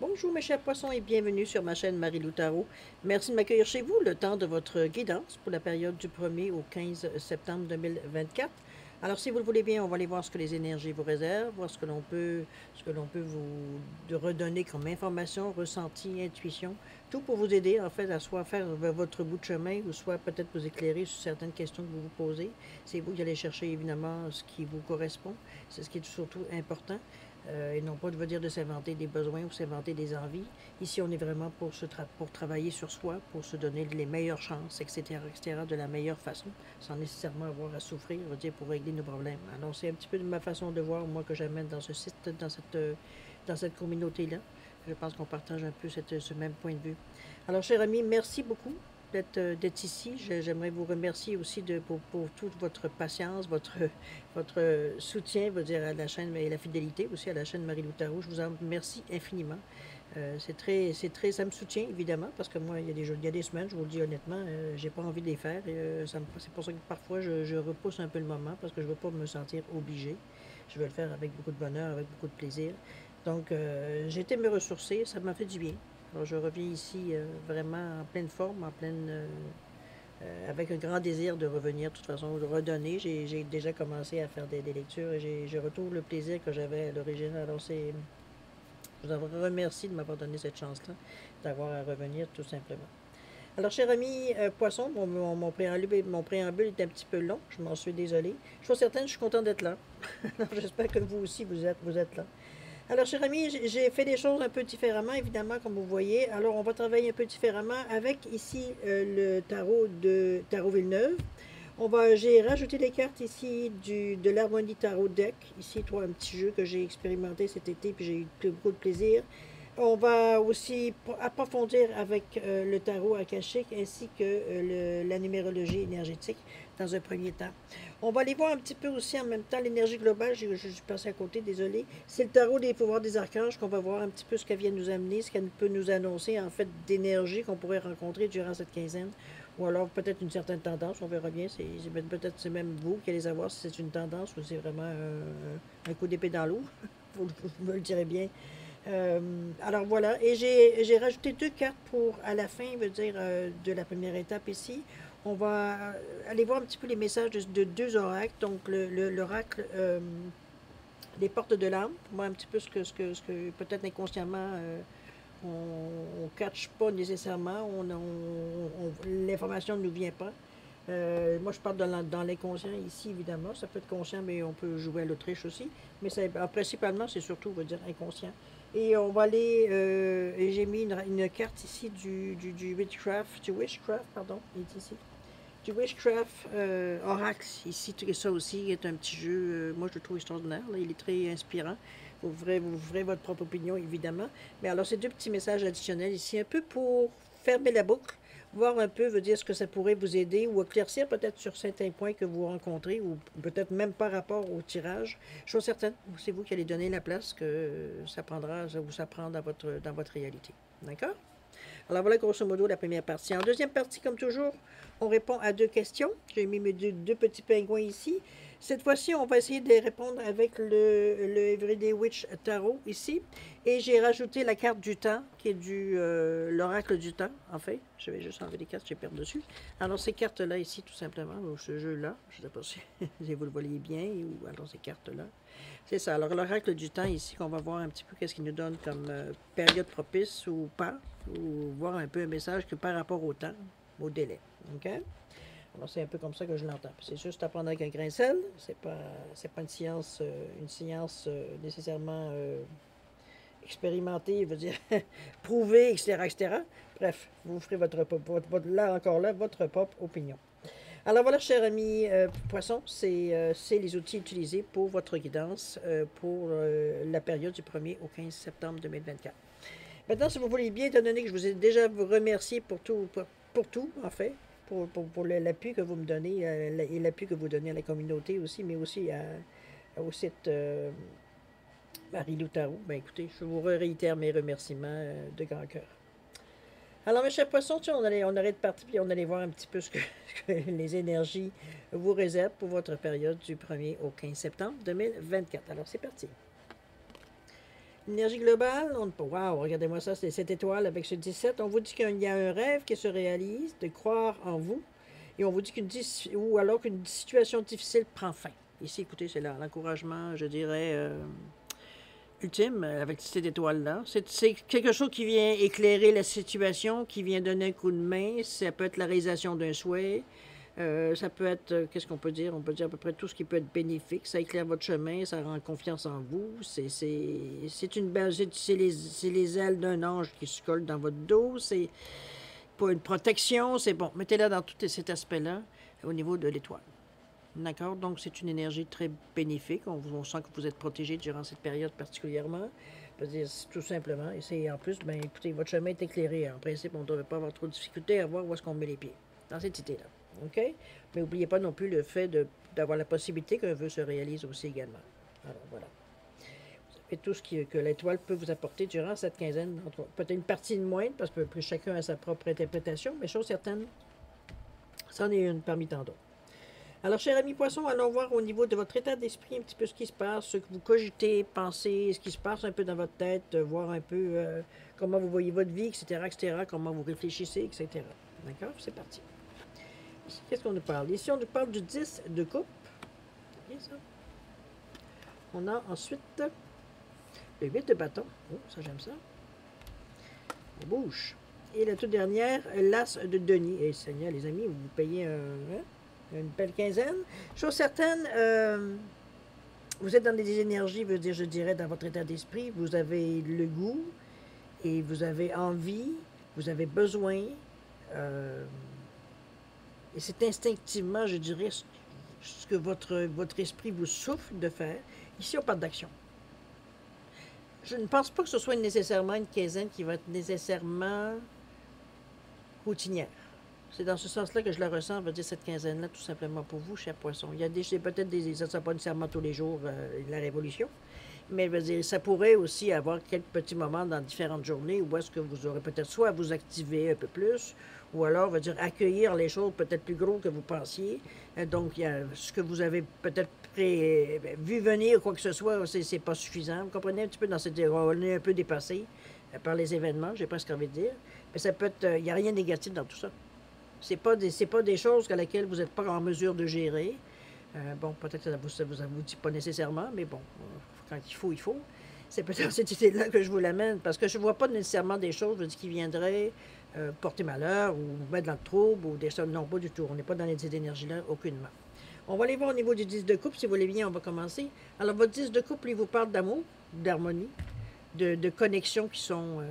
Bonjour mes chers poissons et bienvenue sur ma chaîne Marie-Lou Tarot. Merci de m'accueillir chez vous le temps de votre guidance pour la période du 1er au 15 septembre 2024. Alors si vous le voulez bien, on va aller voir ce que les énergies vous réservent, voir ce que l'on peut vous redonner comme information, ressenti, intuition, tout pour vous aider en fait à soit faire votre bout de chemin ou soit peut-être vous éclairer sur certaines questions que vous vous posez. C'est vous qui allez chercher évidemment ce qui vous correspond, c'est ce qui est surtout important. Et non pas de vous dire de s'inventer des besoins ou s'inventer des envies. Ici, on est vraiment pour travailler sur soi, pour se donner les meilleures chances, etc., de la meilleure façon, sans nécessairement avoir à souffrir, je veux dire, pour régler nos problèmes. Alors, c'est un petit peu de ma façon de voir, moi, que j'amène dans ce site, dans cette communauté-là. Je pense qu'on partage un peu ce même point de vue. Alors, cher ami, merci beaucoup d'être ici. J'aimerais vous remercier aussi pour toute votre patience, votre soutien, veut dire, à la chaîne et la fidélité aussi à la chaîne Marie-Lou Tarot. Je vous en remercie infiniment. Ça me soutient évidemment parce que moi, il y a des semaines, je vous le dis honnêtement, j'ai pas envie de les faire. C'est pour ça que parfois je repousse un peu le moment parce que je veux pas me sentir obligée. Je veux le faire avec beaucoup de bonheur, avec beaucoup de plaisir. Donc, j'ai été me ressourcer, ça m'a fait du bien. Alors, je reviens ici vraiment en pleine forme, avec un grand désir de revenir, de toute façon, de redonner. J'ai déjà commencé à faire des lectures et je retrouve le plaisir que j'avais à l'origine. Alors, je vous remercie de m'avoir donné cette chance-là, d'avoir à revenir tout simplement. Alors, cher ami Poisson, mon préambule est un petit peu long, je m'en suis désolée. Je suis certaine, je suis contente d'être là. Alors, j'espère que vous aussi, vous êtes là. Alors, cher ami, j'ai fait des choses un peu différemment, évidemment, comme vous voyez. Alors, on va travailler un peu différemment avec ici le tarot Villeneuve. J'ai rajouté les cartes ici de l'Harmonie Tarot Deck. Ici, un petit jeu que j'ai expérimenté cet été, puis j'ai eu beaucoup de plaisir. On va aussi approfondir avec le tarot akashique ainsi que la numérologie énergétique dans un premier temps. On va aller voir un petit peu aussi en même temps l'énergie globale. Je suis passé à côté, désolé. C'est le tarot des pouvoirs des archanges qu'on va voir un petit peu ce qu'elle vient nous amener, ce qu'elle peut nous annoncer en fait d'énergie qu'on pourrait rencontrer durant cette quinzaine. Ou alors peut-être une certaine tendance, on verra bien. Peut-être c'est même vous qui allez savoir si c'est une tendance ou c'est vraiment un coup d'épée dans l'eau. Vous me le direz bien. Alors voilà, et j'ai rajouté deux cartes pour à la fin, veut dire de la première étape ici. On va aller voir un petit peu les messages de deux oracles. Donc l'oracle des portes de l'âme, pour voir un petit peu ce que peut-être inconsciemment on ne catch pas nécessairement, l'information ne nous vient pas. Moi, je parle dans l'inconscient ici, évidemment. Ça peut être conscient, mais on peut jouer à l'Autriche aussi. Mais principalement, c'est surtout, on va dire, inconscient. Et on va aller. Et j'ai mis une carte ici du witchcraft, pardon, il est ici. Du Witchcraft Oracle, ici, ça aussi est un petit jeu, moi je le trouve extraordinaire, là, il est très inspirant. Vous ferez votre propre opinion, évidemment. Mais alors, ces deux petits messages additionnels ici, un peu pour fermer la boucle, voir un peu, veut dire ce que ça pourrait vous aider ou éclaircir peut-être sur certains points que vous rencontrez ou peut-être même par rapport au tirage. Chose certaine, c'est vous qui allez donner la place que ça prend dans votre réalité. D'accord? Alors voilà grosso modo la première partie. En deuxième partie, comme toujours, on répond à deux questions. J'ai mis mes deux petits pingouins ici. Cette fois-ci, on va essayer de répondre avec le Everyday Witch Tarot ici. Et j'ai rajouté la carte du temps, qui est l'oracle du temps, en fait. Je vais juste enlever les cartes, j'ai perdu dessus. Alors, ces cartes-là ici, tout simplement, ou ce jeu-là, je ne sais pas si vous le voyez bien, ou alors ces cartes-là. C'est ça. Alors, l'oracle du temps ici, qu'on va voir un petit peu qu'est-ce qu'il nous donne comme période propice ou pas, ou voir un peu un message que par rapport au temps, au délai. OK? Alors, c'est un peu comme ça que je l'entends. C'est juste à prendre avec un grain de sel. C'est pas une science nécessairement expérimentée, je veux dire, prouvée, etc., etc. Bref, vous ferez là encore là, votre propre opinion. Alors voilà, cher ami Poisson, c'est les outils utilisés pour votre guidance pour la période du 1er au 15 septembre 2024. Maintenant, si vous voulez bien, étant donné que je vous ai déjà remercié pour tout, en fait, pour l'appui que vous me donnez et l'appui que vous donnez à la communauté aussi, mais aussi au site Marie-Lou Tarot, ben écoutez, je vous réitère mes remerciements de grand cœur. Alors, mes chers poissons, on arrête de partir puis on allait voir un petit peu ce que les énergies vous réservent pour votre période du 1er au 15 septembre 2024. Alors, c'est parti. Énergie globale, wow, regardez-moi ça, c'est cette étoile avec ce 17. On vous dit qu'il y a un rêve qui se réalise, de croire en vous. Et on vous dit ou alors qu'une situation difficile prend fin. Ici, écoutez, c'est là l'encouragement, je dirais, ultime avec cette étoile-là. C'est quelque chose qui vient éclairer la situation, qui vient donner un coup de main. Ça peut être la réalisation d'un souhait. Ça peut être, qu'est-ce qu'on peut dire? On peut dire à peu près tout ce qui peut être bénéfique. Ça éclaire votre chemin, ça rend confiance en vous. C'est une belle, c'est les ailes d'un ange qui se collent dans votre dos. C'est pas une protection, c'est bon. Mettez-la dans tout cet aspect-là au niveau de l'étoile. D'accord? Donc, c'est une énergie très bénéfique. On sent que vous êtes protégé durant cette période particulièrement. Tout simplement. Et c'est en plus, ben, écoutez, votre chemin est éclairé. En principe, on ne devrait pas avoir trop de difficultés à voir où est-ce qu'on met les pieds. Dans cette idée-là. OK? Mais n'oubliez pas non plus le fait d'avoir la possibilité qu'un vœu se réalise aussi également. Alors, voilà. Vous avez tout ce que l'étoile peut vous apporter durant cette quinzaine. Peut-être une partie de moindre, parce que chacun a sa propre interprétation, mais chose certaine, c'en est une parmi tant d'autres. Alors, cher ami Poisson, allons voir au niveau de votre état d'esprit un petit peu ce qui se passe, ce que vous cogitez, pensez, ce qui se passe un peu dans votre tête, voir un peu comment vous voyez votre vie, etc., comment vous réfléchissez, etc. D'accord? C'est parti. Ici, qu'est-ce qu'on nous parle? Ici, on nous parle du 10 de coupe. C'est bien ça. On a ensuite le 8 de bâton. Oh, ça, j'aime ça. On bouge. Et la toute dernière, l'as de denier. Eh, Seigneur, les amis, vous payez une belle quinzaine. Chose certaine, vous êtes dans des énergies, je dirais, dans votre état d'esprit. Vous avez le goût et vous avez envie, vous avez besoin. Et c'est instinctivement, je dirais, ce que votre esprit vous souffle de faire. Ici, on parle d'action. Je ne pense pas que ce soit nécessairement une quinzaine qui va être nécessairement routinière. C'est dans ce sens-là que je la ressens, veut dire cette quinzaine-là, tout simplement pour vous, cher Poisson. Il y a peut-être ça ne sera pas nécessairement tous les jours la révolution, mais veut dire, ça pourrait aussi avoir quelques petits moments dans différentes journées où est-ce que vous aurez peut-être soit à vous activer un peu plus, ou alors, veut dire, accueillir les choses peut-être plus gros que vous pensiez. Donc, il y a ce que vous avez peut-être vu venir, quoi que ce soit, c'est pas suffisant. Vous comprenez un petit peu dans cette... On est un peu dépassé par les événements, j'ai presque envie de dire. Mais ça peut être... Il n'y a rien de négatif dans tout ça. C'est pas des choses à laquelle vous n'êtes pas en mesure de gérer. Bon, peut-être que ça vous dit pas nécessairement, mais bon, quand il faut, il faut. C'est peut-être cette idée-là que je vous l'amène, parce que je ne vois pas nécessairement des choses qui viendraient porter malheur ou vous mettre dans le trouble ou des choses. Non, pas du tout. On n'est pas dans les énergies-là, aucunement. On va aller voir au niveau du 10 de coupe, si vous voulez bien, on va commencer. Alors, votre 10 de coupe, il vous parle d'amour, d'harmonie, de connexions qui sont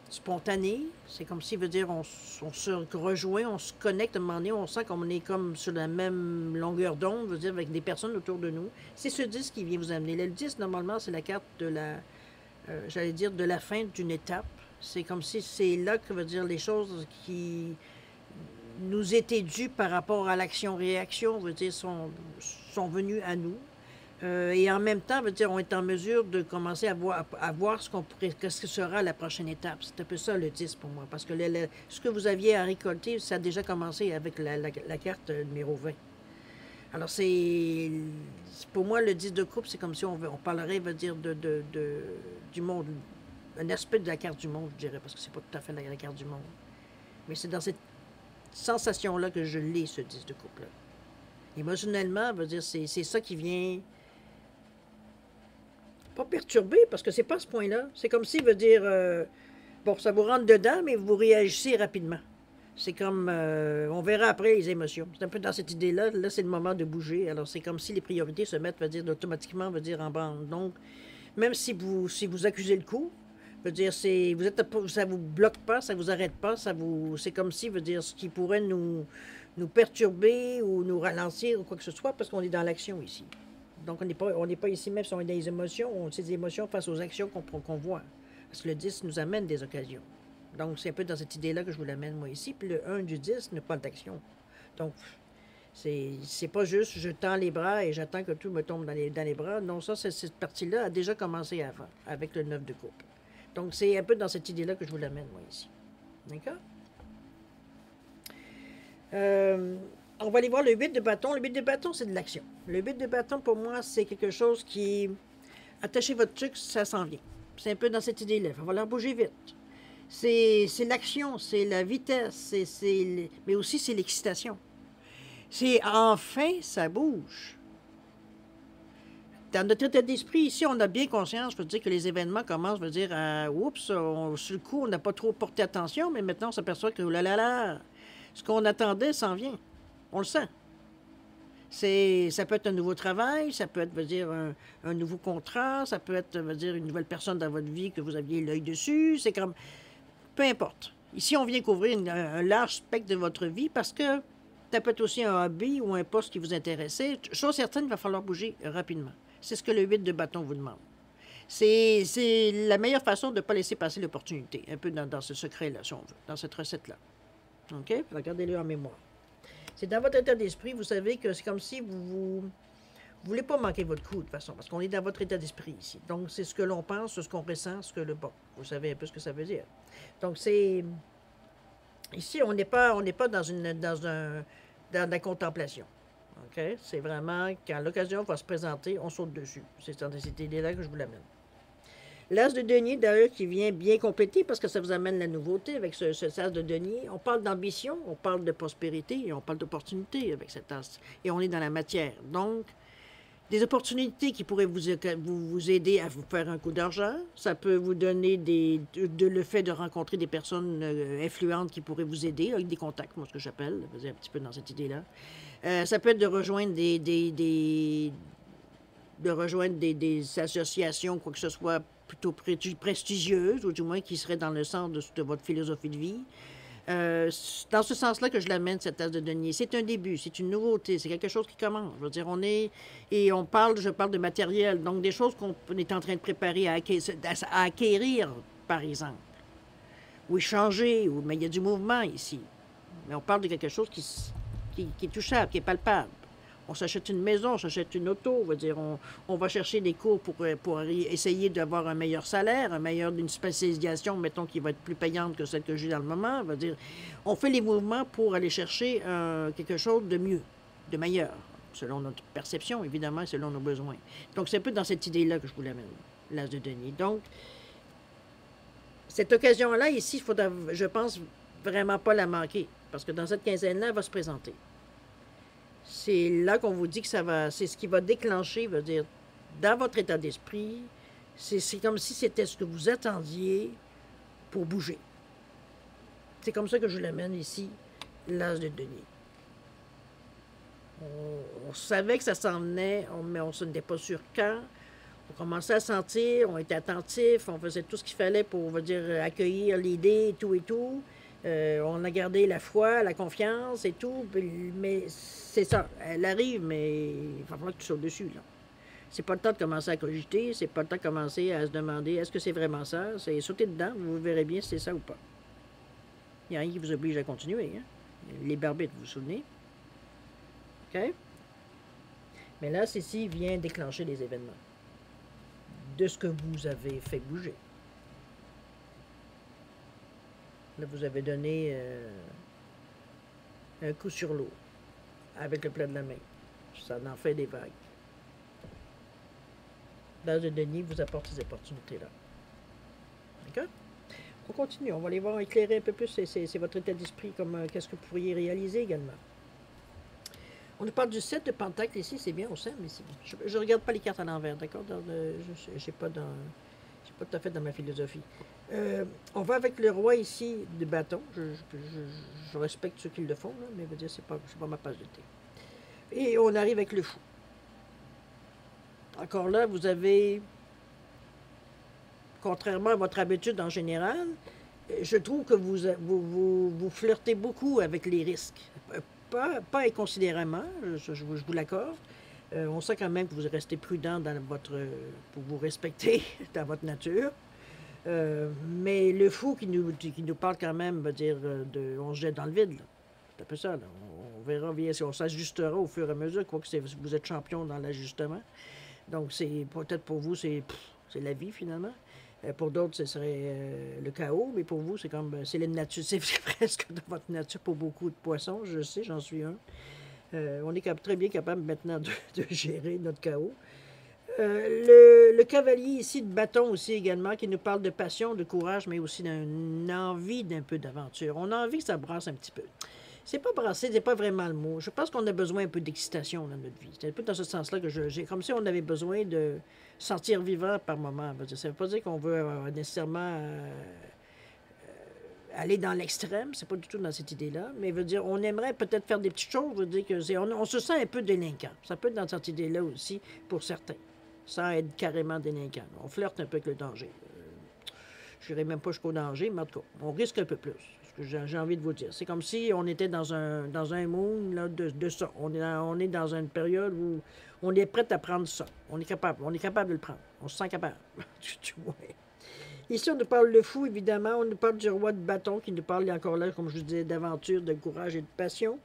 spontanées. C'est comme si, veut dire, on se rejoint, on se connecte à un moment donné, on sent qu'on est comme sur la même longueur d'onde, veut dire, avec des personnes autour de nous. C'est ce 10 qui vient vous amener. Le 10, normalement, c'est la carte de la, j'allais dire, de la fin d'une étape. C'est comme si c'est là que veut dire les choses qui nous étaient dues par rapport à l'action-réaction, veut dire, sont venues à nous. Et en même temps, veut dire, on est en mesure de commencer à voir ce que sera la prochaine étape. C'est un peu ça le 10 pour moi. Parce que ce que vous aviez à récolter, ça a déjà commencé avec la carte numéro 20. Alors, pour moi, le 10 de coupe, c'est comme si on parlerait, veut dire, du monde. Un aspect de la carte du monde, je dirais, parce que c'est pas tout à fait la carte du monde. Mais c'est dans cette sensation-là que je l'ai, ce 10 de coupe-là. Émotionnellement, veut dire, c'est ça qui vient pas perturber, parce que c'est pas à ce point-là. C'est comme si, veut dire, bon, ça vous rentre dedans, mais vous réagissez rapidement. C'est comme, on verra après les émotions. C'est un peu dans cette idée-là. Là, c'est le moment de bouger. Alors, c'est comme si les priorités se mettent, veut dire, automatiquement, veut dire, en bande. Donc, même si vous accusez le coup, veut dire, ça vous bloque pas, ça vous arrête pas, c'est comme si, veut dire, ce qui pourrait nous perturber ou nous ralentir ou quoi que ce soit, parce qu'on est dans l'action ici. Donc, on n'est pas ici, même si on est dans les émotions, c'est des émotions face aux actions qu'on voit. Parce que le 10 nous amène des occasions. Donc, c'est un peu dans cette idée-là que je vous l'amène, moi, ici. Puis le 1 du 10 n'a pas d'action. Donc, c'est pas juste je tends les bras et j'attends que tout me tombe dans les bras. Non, ça, cette partie-là a déjà commencé avant, avec le 9 de coupe. Donc, c'est un peu dans cette idée-là que je vous l'amène, moi, ici. D'accord? On va aller voir le 8 de bâton. Le 8 de bâton, c'est de l'action. Le 8 de bâton, pour moi, c'est quelque chose qui attachez votre truc, ça s'en vient. C'est un peu dans cette idée-là. Il va falloir bouger vite. C'est l'action, c'est la vitesse, mais aussi c'est l'excitation. C'est enfin, ça bouge. Dans notre état d'esprit, ici, on a bien conscience, je veux dire, que les événements commencent, je veux dire, oups, sur le coup, on n'a pas trop porté attention, mais maintenant, on s'aperçoit que, oh là là là, ce qu'on attendait s'en vient. On le sent. Ça peut être un nouveau travail, ça peut être, veut dire, un nouveau contrat, ça peut être, veut dire, une nouvelle personne dans votre vie que vous aviez l'œil dessus. C'est comme, peu importe. Ici, on vient couvrir un large spectre de votre vie parce que ça peut être aussi un hobby ou un poste qui vous intéressait. Chose certaine, il va falloir bouger rapidement. C'est ce que le 8 de bâton vous demande. C'est la meilleure façon de ne pas laisser passer l'opportunité, un peu dans ce secret-là, si on veut, dans cette recette-là. OK? Regardez-le en mémoire. C'est dans votre état d'esprit, vous savez que c'est comme si vous voulez pas manquer votre coup, de toute façon, parce qu'on est dans votre état d'esprit ici. Donc, c'est ce que l'on pense, ce qu'on ressent, ce que le bon. Vous savez un peu ce que ça veut dire. Donc, c'est... Ici, on n'est pas dans la contemplation. OK? C'est vraiment, quand l'occasion va se présenter, on saute dessus. C'est dans cette idée-là que je vous l'amène. L'as de denier, d'ailleurs, qui vient bien compléter parce que ça vous amène la nouveauté avec ce as de denier. On parle d'ambition, on parle de prospérité et on parle d'opportunité avec cet as. Et on est dans la matière. Donc, des opportunités qui pourraient vous aider à vous faire un coup d'argent. Ça peut vous donner le fait de rencontrer des personnes influentes qui pourraient vous aider, avec des contacts, moi, ce que j'appelle, un petit peu dans cette idée-là. Ça peut être de rejoindre des associations, quoi que ce soit, plutôt prestigieuses, ou du moins qui seraient dans le sens de votre philosophie de vie. Dans ce sens-là que je l'amène, cette tasse de denier. C'est un début, c'est une nouveauté, c'est quelque chose qui commence. Je veux dire, je parle de matériel, donc des choses qu'on est en train de préparer à acquérir, par exemple, ou échanger, mais il y a du mouvement ici. Mais on parle de quelque chose qui est touchable, qui est palpable. On s'achète une maison, on s'achète une auto, on va chercher des cours pour essayer d'avoir un meilleur salaire, une spécialisation, mettons, qui va être plus payante que celle que j'ai dans le moment. On fait les mouvements pour aller chercher quelque chose de mieux, de meilleur, selon notre perception, évidemment, selon nos besoins. Donc, c'est un peu dans cette idée-là que je vous l'amène, l'as de denier. Donc, cette occasion-là, ici, il faudra, je pense, vraiment pas la manquer, parce que dans cette quinzaine-là, elle va se présenter. C'est là qu'on vous dit que c'est ce qui va déclencher, dans votre état d'esprit, c'est comme si c'était ce que vous attendiez pour bouger. C'est comme ça que je l'amène ici, l'as de denier. On savait que ça s'en venait, mais on ne s'en était pas sûr quand. On commençait à sentir, on était attentif, on faisait tout ce qu'il fallait pour, accueillir l'idée et tout et tout. On a gardé la foi, la confiance et tout, mais c'est ça, elle arrive, mais il va falloir que tu sautes dessus, là. C'est pas le temps de commencer à cogiter, c'est pas le temps de commencer à se demander est-ce que c'est vraiment ça, c'est sauter dedans, vous verrez bien si c'est ça ou pas. Il n'y a rien qui vous oblige à continuer, hein? Les barbitres, vous vous souvenez? OK? Mais là, ceci vient déclencher les événements de ce que vous avez fait bouger. Là, vous avez donné un coup sur l'eau avec le plat de la main. Ça en fait des vagues. L'as de denier vous apporte ces opportunités-là. D'accord? On continue. On va aller voir éclairer un peu plus. C'est votre état d'esprit, comme qu'est-ce que vous pourriez réaliser également. On nous parle du 7 de Pentacle ici. C'est bien au sein, mais je ne regarde pas les cartes à l'envers, d'accord? Je n'ai pas tout à fait dans ma philosophie. On va avec le roi ici de bâton. Je respecte ceux qui le font, là, mais je veux dire, c'est pas ma passe de thé. Et on arrive avec le fou. Encore là, vous avez, contrairement à votre habitude en général, je trouve que vous flirtez beaucoup avec les risques. Pas inconsidérément, je vous l'accorde. On sait quand même que vous restez prudent pour vous respecter dans votre nature. Mais le fou qui nous parle quand même, on se jette dans le vide. C'est un peu ça. Là. On verra bien si on s'ajustera au fur et à mesure, quoique vous êtes champion dans l'ajustement. Donc, peut-être pour vous, c'est la vie finalement. Pour d'autres, ce serait le chaos, mais pour vous, c'est la nature. C'est presque de votre nature pour beaucoup de poissons, je sais, j'en suis un. On est très bien capable maintenant de gérer notre chaos. Le cavalier ici de bâton aussi également, qui nous parle de passion, de courage, mais aussi d'une envie d'un peu d'aventure. On a envie que ça brasse un petit peu. C'est pas brasser, c'est pas vraiment le mot. Je pense qu'on a besoin un peu d'excitation dans notre vie. C'est un peu dans ce sens-là que j'ai comme si on avait besoin de sentir vivant par moment. Ça ne veut pas dire qu'on veut nécessairement aller dans l'extrême, c'est pas du tout dans cette idée-là, mais veut dire on aimerait peut-être faire des petites choses, veut dire que on se sent un peu délinquant. Ça peut être dans cette idée-là aussi pour certains, sans être carrément délinquant. On flirte un peu avec le danger. Je n'irai même pas jusqu'au danger, mais en tout cas, on risque un peu plus. Ce que j'ai envie de vous dire. C'est comme si on était dans un monde là, de ça. On est dans une période où on est prêt à prendre ça. On est capable de le prendre. On se sent capable. Ici, on nous parle de fou, évidemment. On nous parle du roi de bâton qui nous parle encore là, comme je vous disais, d'aventure, de courage et de passion.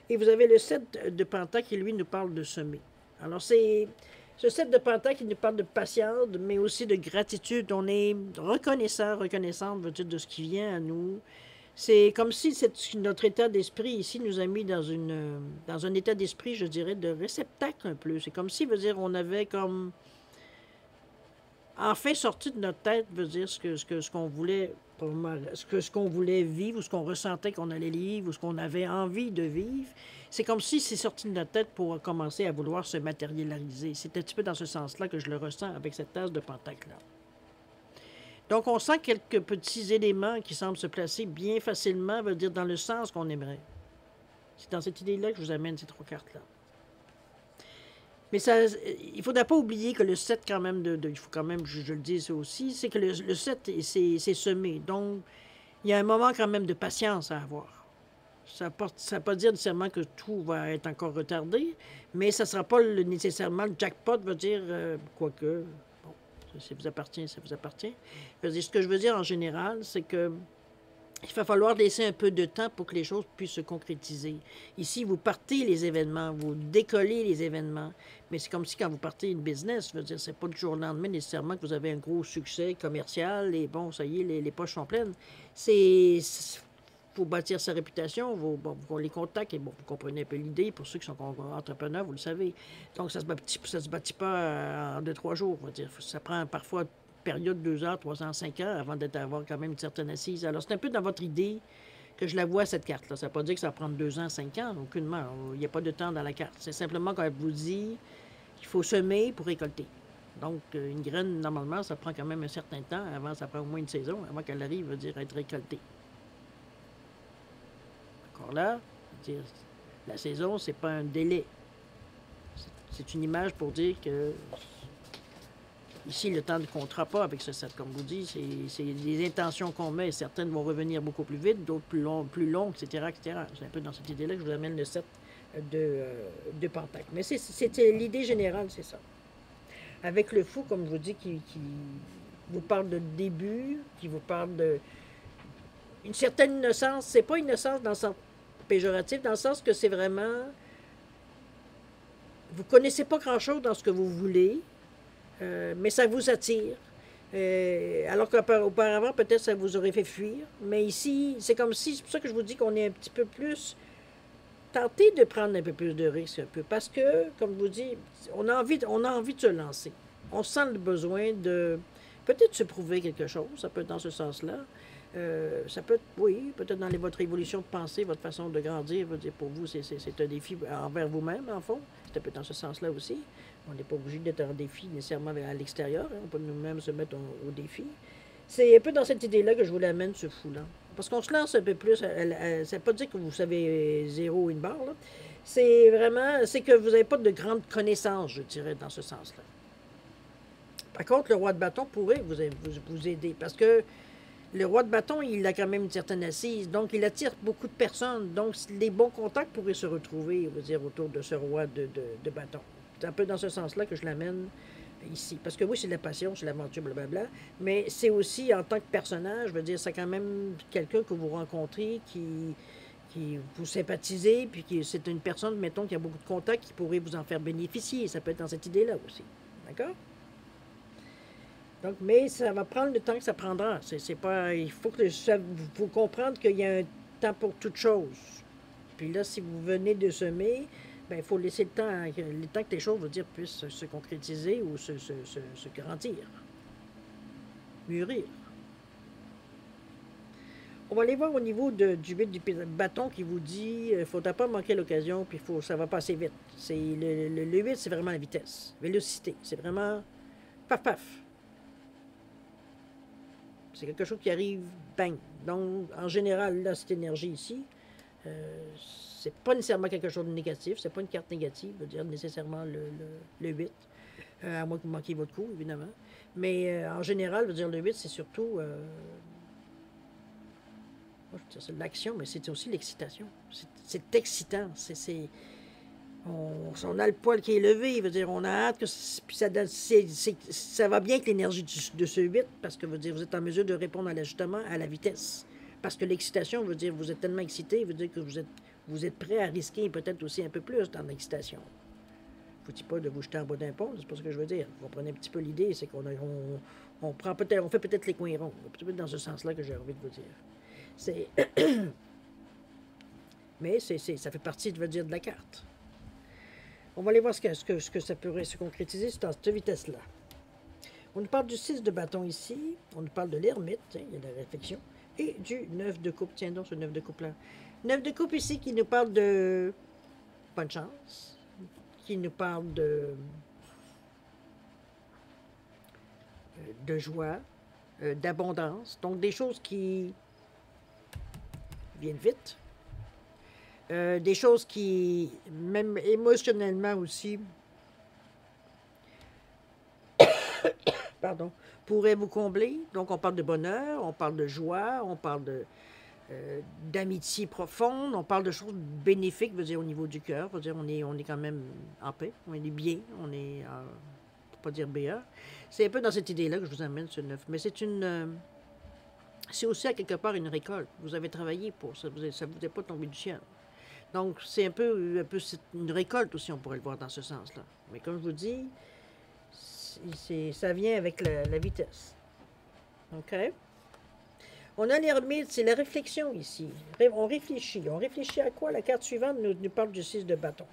Et vous avez le 7 de pentacle qui, lui, nous parle de semer. Alors, c'est ce 7 de pentacle qui nous parle de patience, mais aussi de gratitude. On est reconnaissante, veut dire, de ce qui vient à nous. C'est comme si notre état d'esprit ici nous a mis dans un état d'esprit, je dirais, de réceptacle un peu. C'est comme si, veut dire, on avait comme enfin sorti de notre tête, veut dire, ce qu'on voulait, ce qu'on voulait vivre, ou ce qu'on ressentait qu'on allait vivre, ou ce qu'on avait envie de vivre. C'est comme si c'est sorti de notre tête pour commencer à vouloir se matérialiser. C'est un petit peu dans ce sens-là que je le ressens avec cette tasse de pentacle-là. Donc, on sent quelques petits éléments qui semblent se placer bien facilement, veut dire dans le sens qu'on aimerait. C'est dans cette idée-là que je vous amène ces 3 cartes-là. Mais ça, il ne faudra pas oublier que le 7, quand même, il faut quand même, je le dis ça aussi, c'est que le 7, c'est semé. Donc, il y a un moment quand même de patience à avoir. Ça ne veut pas dire nécessairement que tout va être encore retardé, mais ça ne sera pas nécessairement le jackpot, veut dire, quoique, bon, ça vous appartient, ça vous appartient. Ce que je veux dire en général, c'est que il va falloir laisser un peu de temps pour que les choses puissent se concrétiser. Ici, vous partez les événements, vous décollez les événements, mais c'est comme si quand vous partez une business, je veux dire, c'est pas du jour au lendemain nécessairement que vous avez un gros succès commercial et bon, ça y est, les poches sont pleines. C'est faut bâtir sa réputation, les contacts, et bon, vous comprenez un peu l'idée, pour ceux qui sont entrepreneurs, vous le savez. Donc, ça se bâtit pas en 2-3 jours, on va dire. Ça prend parfois période 2 heures, 3 ans, 5 ans avant d'avoir quand même une certaine assise. Alors, c'est un peu dans votre idée que je la vois, cette carte-là. Ça ne veut pas dire que ça va prendre 2 ans, 5 ans, aucunement. Il n'y a pas de temps dans la carte. C'est simplement quand elle vous dit qu'il faut semer pour récolter. Donc, une graine, normalement, ça prend quand même un certain temps. Avant, ça prend au moins une saison, avant qu'elle arrive, veut dire être récoltée. Encore là, dire, la saison, c'est pas un délai. C'est une image pour dire que ici, le temps ne comptera pas avec ce 7, comme vous dites. C'est les intentions qu'on met. Certaines vont revenir beaucoup plus vite, d'autres plus longues, etc., etc. C'est un peu dans cette idée-là que je vous amène le 7 de Pentacle. Mais c'était l'idée générale, c'est ça. Avec le fou, comme je vous dis, qui vous parle de début, qui vous parle de une certaine innocence. C'est pas innocence dans le sens péjoratif, dans le sens que c'est vraiment... Vous connaissez pas grand-chose dans ce que vous voulez, mais ça vous attire. Alors qu'auparavant, peut-être ça vous aurait fait fuir. Mais ici, c'est comme si... C'est pour ça que je vous dis qu'on est un petit peu plus tenté de prendre un peu plus de risques, un peu. Parce que, comme je vous dis, on a envie de se lancer. On sent le besoin de peut-être se prouver quelque chose. Ça peut être dans ce sens-là. Ça peut être, oui, peut-être dans votre évolution de pensée, votre façon de grandir, veut dire pour vous, c'est un défi envers vous-même, en fond. C'est un peu dans ce sens-là aussi. On n'est pas obligé d'être en défi nécessairement à l'extérieur. Hein. On peut nous-mêmes se mettre au défi. C'est un peu dans cette idée-là que je vous l'amène, ce fou-là. Parce qu'on se lance un peu plus. Ça ne veut pas dire que vous savez zéro une barre. C'est vraiment, c'est que vous n'avez pas de grandes connaissances, je dirais, dans ce sens-là. Par contre, le roi de bâton pourrait vous aider. Parce que le roi de bâton, il a quand même une certaine assise, donc il attire beaucoup de personnes. Donc, les bons contacts pourraient se retrouver, on va dire, autour de ce roi de bâton. C'est un peu dans ce sens-là que je l'amène ici. Parce que oui, c'est de la passion, c'est l'aventure, blablabla, mais c'est aussi, en tant que personnage, je veux dire, c'est quand même quelqu'un que vous rencontrez qui vous sympathisez, puis c'est une personne, mettons, qui a beaucoup de contacts, qui pourrait vous en faire bénéficier. Ça peut être dans cette idée-là aussi. D'accord? Donc, mais ça va prendre le temps que ça prendra. C'est pas, il faut comprendre qu'il y a un temps pour toute chose. Puis là, si vous venez de semer, ben, il faut laisser le temps que les choses, veut dire, puissent se concrétiser ou se grandir, mûrir. On va aller voir au niveau du 8 du bâton qui vous dit il ne faudra pas manquer l'occasion, puis ça va passer vite. Le 8, c'est vraiment la vitesse, vélocité. C'est vraiment paf, paf. C'est quelque chose qui arrive, bang. Donc, en général, là, cette énergie ici, c'est pas nécessairement quelque chose de négatif, c'est pas une carte négative, veut dire nécessairement le 8, à moins que vous manquiez votre coup, évidemment. Mais en général, veut dire le 8, c'est surtout, moi, je veux dire, c'est l'action, mais c'est aussi l'excitation. C'est excitant, on a le poil qui est levé, veut dire, on a hâte que puis ça va bien avec l'énergie de ce 8, parce que veut dire, vous êtes en mesure de répondre à l'ajustement, à la vitesse. Parce que l'excitation veut dire, vous êtes tellement excité, veut dire que vous êtes prêt à risquer peut-être aussi un peu plus dans l'excitation. Il ne faut pas de vous jeter en bas d'un pont, c'est pas ce que je veux dire. Vous comprenez un petit peu l'idée, c'est qu'on on fait peut-être les coins ronds. C'est peut-être dans ce sens-là que j'ai envie de vous dire. Mais ça fait partie, veut dire, de la carte. On va aller voir ce que ça pourrait se concrétiser dans cette vitesse-là. On nous parle du 6 de bâton ici. On nous parle de l'ermite, hein, il y a de la réflexion. Et du 9 de coupe. Tiens donc ce 9 de coupe-là. 9 de coupe ici qui nous parle de bonne chance. Qui nous parle de joie, d'abondance. Donc des choses qui viennent vite. Des choses qui, même émotionnellement aussi, pardon, pourraient vous combler. Donc, on parle de bonheur, on parle de joie, on parle d'amitié profonde, on parle de choses bénéfiques, veut dire au niveau du cœur, veut dire on est quand même en paix, on est bien, on est, pour pas dire BA. C'est un peu dans cette idée-là que je vous amène ce 9. Mais c'est aussi à quelque part une récolte. Vous avez travaillé pour ça, ça ne vous est pas tombé du ciel. Donc, c'est un peu une récolte aussi, on pourrait le voir dans ce sens-là. Mais comme je vous dis, ça vient avec la vitesse. OK? On a l'ermite, c'est la réflexion ici. On réfléchit. On réfléchit à quoi? La carte suivante nous parle du 6 de bâton.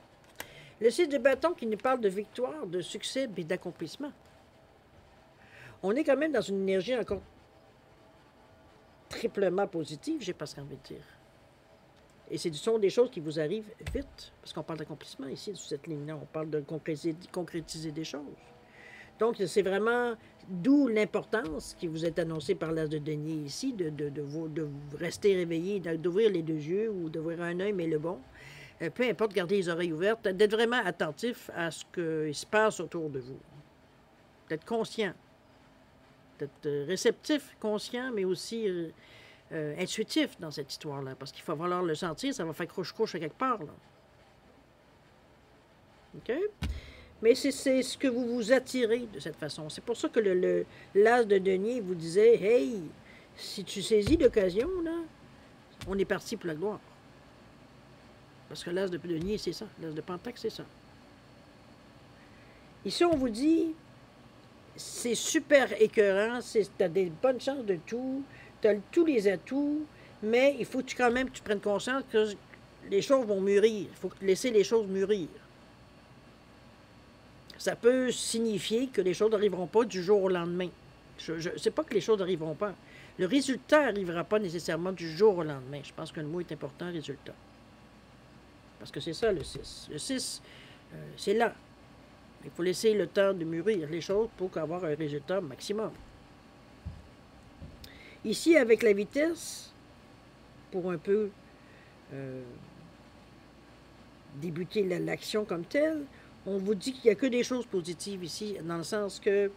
Le 6 de bâton qui nous parle de victoire, de succès et d'accomplissement. On est quand même dans une énergie encore triplement positive, j'ai pas ce envie de dire. Et ce sont des choses qui vous arrivent vite, parce qu'on parle d'accomplissement ici, sur cette ligne-là. On parle de concrétiser des choses. Donc, c'est vraiment d'où l'importance qui vous est annoncée par l'as de denier ici, de rester réveillé, d'ouvrir les deux yeux ou d'ouvrir un œil, mais le bon. Peu importe, garder les oreilles ouvertes, d'être vraiment attentif à ce qui se passe autour de vous. D'être conscient, d'être réceptif, conscient, mais aussi intuitif dans cette histoire-là, parce qu'il va falloir le sentir, ça va faire croche-croche à quelque part, là. OK? Mais c'est ce que vous vous attirez de cette façon. C'est pour ça que l'as de denier vous disait, hey, si tu saisis l'occasion, là, on est parti pour la gloire. Parce que l'as de denier, c'est ça. L'as de pentacle, c'est ça. Ici, on vous dit, c'est super écœurant, tu as des bonnes chances de tout, tu as tous les atouts, mais il faut que quand même tu prennes conscience que les choses vont mûrir. Il faut laisser les choses mûrir. Ça peut signifier que les choses n'arriveront pas du jour au lendemain. C'est pas que les choses n'arriveront pas. Le résultat n'arrivera pas nécessairement du jour au lendemain. Je pense que le mot est important, résultat. Parce que c'est ça, le 6. Le 6, c'est là. Il faut laisser le temps de mûrir les choses pour avoir un résultat maximum. Ici, avec la vitesse, pour un peu débuter l'action comme telle, on vous dit qu'il n'y a que des choses positives ici, dans le sens que,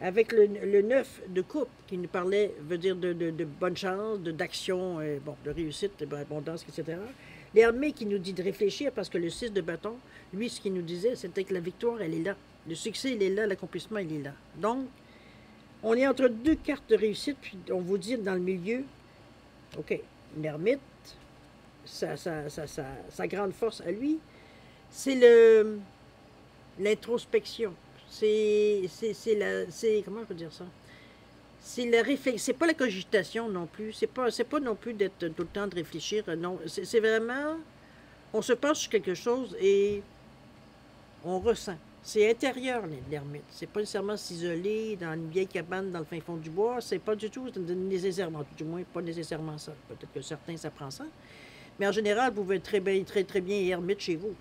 avec le 9 de coupe, qui nous parlait, veut dire de bonne chance, d'action, bon, de réussite, d'abondance, etc. L'hermée qui nous dit de réfléchir, parce que le 6 de bâton, lui, ce qu'il nous disait, c'était que la victoire, elle est là. Le succès, il est là, l'accomplissement, il est là. Donc, on est entre deux cartes de réussite, puis on vous dit dans le milieu, OK, l'ermite, sa grande force à lui, c'est l'introspection. Comment je peux dire ça? C'est la réflexion. C'est pas la cogitation non plus. C'est pas non plus d'être tout le temps de réfléchir. Non, c'est vraiment On se penche sur quelque chose et on ressent. C'est intérieur, l'ermite. C'est pas nécessairement s'isoler dans une vieille cabane dans le fin fond du bois. C'est pas du tout nécessairement, du moins pas nécessairement ça. Peut-être que certains, ça prend ça. Mais en général, vous pouvez être très bien ermite chez vous.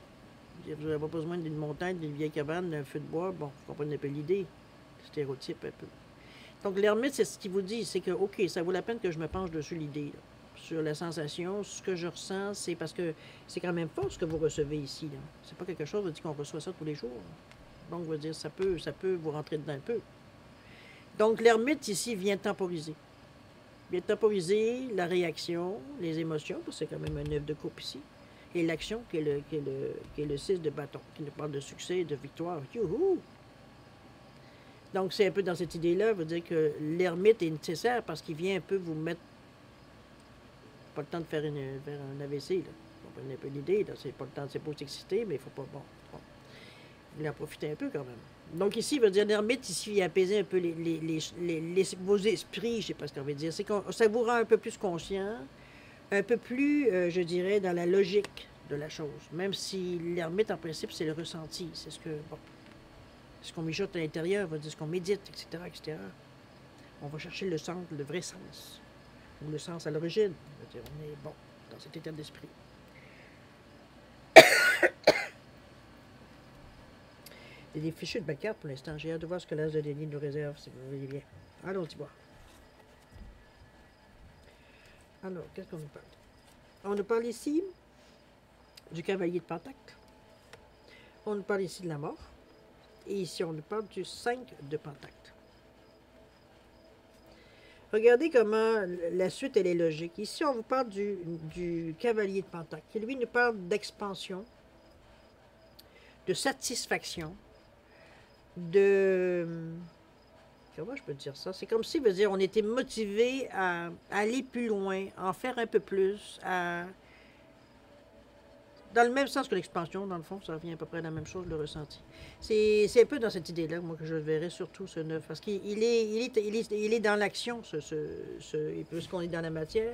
Vous n'avez pas besoin d'une montagne, d'une vieille cabane, d'un feu de bois. Bon, vous comprenez un peu l'idée. Stéréotype un peu. Donc, l'ermite, c'est ce qu'il vous dit. C'est que, OK, ça vaut la peine que je me penche dessus l'idée. Sur la sensation, ce que je ressens, c'est parce que c'est quand même fort ce que vous recevez ici. C'est pas quelque chose, on dit qu'on reçoit ça tous les jours. Donc, on va dire, ça peut vous rentrer dedans un peu. Donc, l'ermite ici vient temporiser. Vient temporiser la réaction, les émotions, parce que c'est quand même un œuvre de coupe ici, et l'action qui est le 6 de bâton, qui nous parle de succès, de victoire. Youhou! Donc, c'est un peu dans cette idée-là, veut dire que l'ermite est nécessaire parce qu'il vient un peu vous mettre. Pas le temps de faire un AVC, là. On peut un peu l'idée, là. C'est pas le temps, c'est pas s'exciter, mais il faut pas. Bon. Vous voulez en profiter un peu quand même. Donc, ici, il veut dire l'ermite, ici, il apaiser un peu vos esprits, je sais pas ce qu'on veut dire. C'est qu'on ça vous rend un peu plus conscient, un peu plus, je dirais, dans la logique de la chose. Même si l'ermite, en principe, c'est le ressenti. C'est ce que. Bon. Ce qu'on mijote à l'intérieur, veut dire ce qu'on médite, etc., etc. On va chercher le sens, le vrai sens, ou le sens à l'origine. On est bon dans cet état d'esprit. Il y a des fichus de backup pour l'instant. J'ai hâte de voir ce que l'as de déni nous réserve, si vous voulez bien. Allons-y voir. Alors, qu'est-ce qu'on nous parle? On nous parle ici du cavalier de Pentacle. On nous parle ici de la mort. Et ici, on nous parle du 5 de Pentacle. Regardez comment la suite, elle est logique. Ici, on vous parle du cavalier de Pentacle, qui lui nous parle d'expansion, de satisfaction, de... Comment je peux dire ça? C'est comme si, veut dire, on était motivé à aller plus loin, à en faire un peu plus, dans le même sens que l'expansion, dans le fond, ça revient à peu près à la même chose, le ressenti. C'est un peu dans cette idée-là, moi, que je verrais surtout ce 9, parce qu'il est dans l'action, puisqu'on est dans la matière,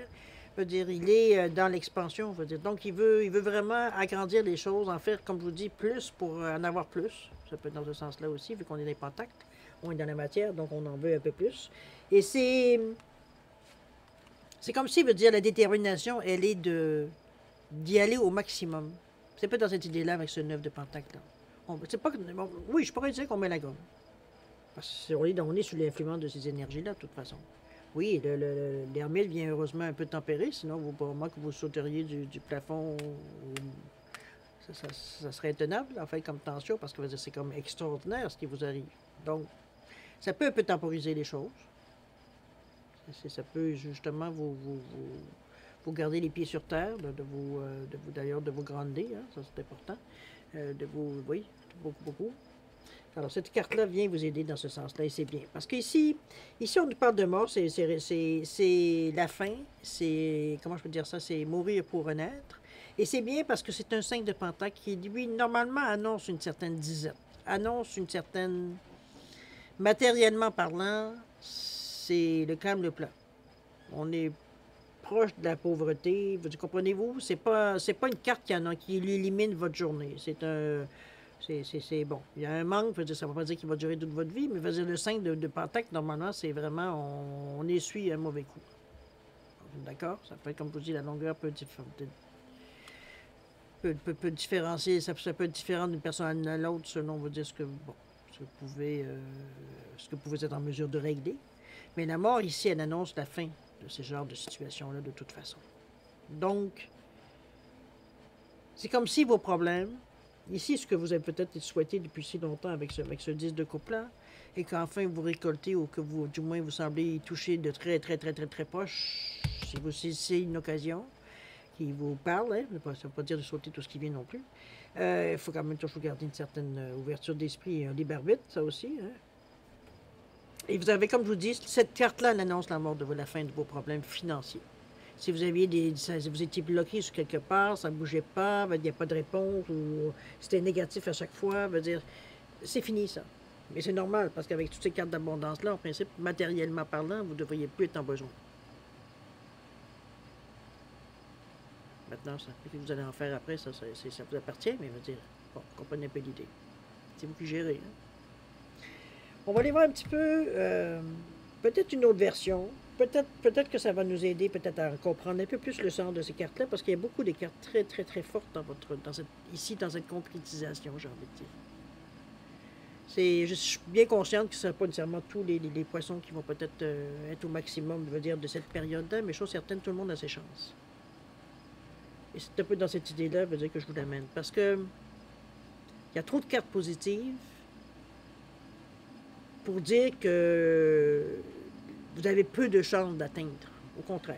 veut dire, il est dans l'expansion, veut dire. Donc, il veut vraiment agrandir les choses, en faire, comme je vous dis, plus pour en avoir plus. Ça peut être dans ce sens-là aussi, vu qu'on est dans les contacts, on est dans la matière, donc on en veut un peu plus. Et c'est comme si, veut dire, la détermination, elle est d'y aller au maximum. C'est pas dans cette idée-là avec ce 9 de Pentacle. C'est pas que, bon, oui, je pourrais dire qu'on met la gomme. Parce qu'on est sous l'influence de ces énergies-là, de toute façon. Oui, l'ermite vient heureusement un peu tempérer, sinon, probablement que vous sauteriez du plafond. Ça serait intenable, en fait, comme tension, parce que c'est comme extraordinaire ce qui vous arrive. Donc, ça peut un peu temporiser les choses. Ça peut justement vous garder les pieds sur terre, d'ailleurs de vous grandir, hein, ça c'est important, oui, beaucoup. Alors cette carte-là vient vous aider dans ce sens-là et c'est bien. Parce qu'ici, on nous parle de mort, c'est la fin, c'est, comment je peux dire ça, c'est mourir pour renaître. Et c'est bien parce que c'est un 5 de Pentacle qui, lui, normalement annonce une certaine disette, annonce une certaine, matériellement parlant, c'est le calme, le plat. On est proche de la pauvreté. Vous comprenez-vous? C'est pas une carte qui élimine votre journée. C'est bon. Il y a un manque, ça ne veut pas dire qu'il va durer toute votre vie, mais veut dire le 5 de Pentacle, normalement, c'est vraiment, on essuie un mauvais coup. D'accord? Ça peut être, comme je vous dis, la longueur peut différencier, ça peut être différent d'une personne à l'autre selon, vous dire, ce que vous pouvez être en mesure de régler. Mais la mort, ici, elle annonce la fin de ce genre de situation-là, de toute façon. Donc, c'est comme si vos problèmes, ici, ce que vous avez peut-être souhaité depuis si longtemps avec ce 10 de couple-là, et qu'enfin vous récoltez, ou que vous, du moins, vous semblez y toucher de très proche, si vous saisissez une occasion qui vous parle, hein, ça ne veut pas dire de sauter tout ce qui vient non plus. Il faut quand même toujours garder une certaine ouverture d'esprit et un libre arbitre, ça aussi, hein. Et vous avez, comme je vous dis, cette carte-là, elle annonce la mort la fin de vos problèmes financiers. Si vous étiez bloqué sur quelque part, ça ne bougeait pas, il n'y a pas de réponse, ou c'était négatif à chaque fois, veut dire, c'est fini ça. Mais c'est normal, parce qu'avec toutes ces cartes d'abondance-là, en principe, matériellement parlant, vous ne devriez plus être en besoin. Maintenant, ça, ce que vous allez en faire après, ça vous appartient, mais je veux dire, bon, comprenez un peu l'idée. C'est vous qui gérez. Hein. On va aller voir un petit peu, peut-être une autre version. Peut-être que ça va nous aider peut-être à comprendre un peu plus le sens de ces cartes-là, parce qu'il y a beaucoup de cartes très, très, très fortes ici, dans cette concrétisation, j'ai envie de dire. Je suis bien consciente que ce ne sera pas nécessairement tous les poissons qui vont peut-être être au maximum, je veux dire, de cette période-là, mais je suis certaine que tout le monde a ses chances. Et c'est un peu dans cette idée-là, je veux dire, que je vous l'amène. Parce que il y a trop de cartes positives pour dire que vous avez peu de chances d'atteindre. Au contraire.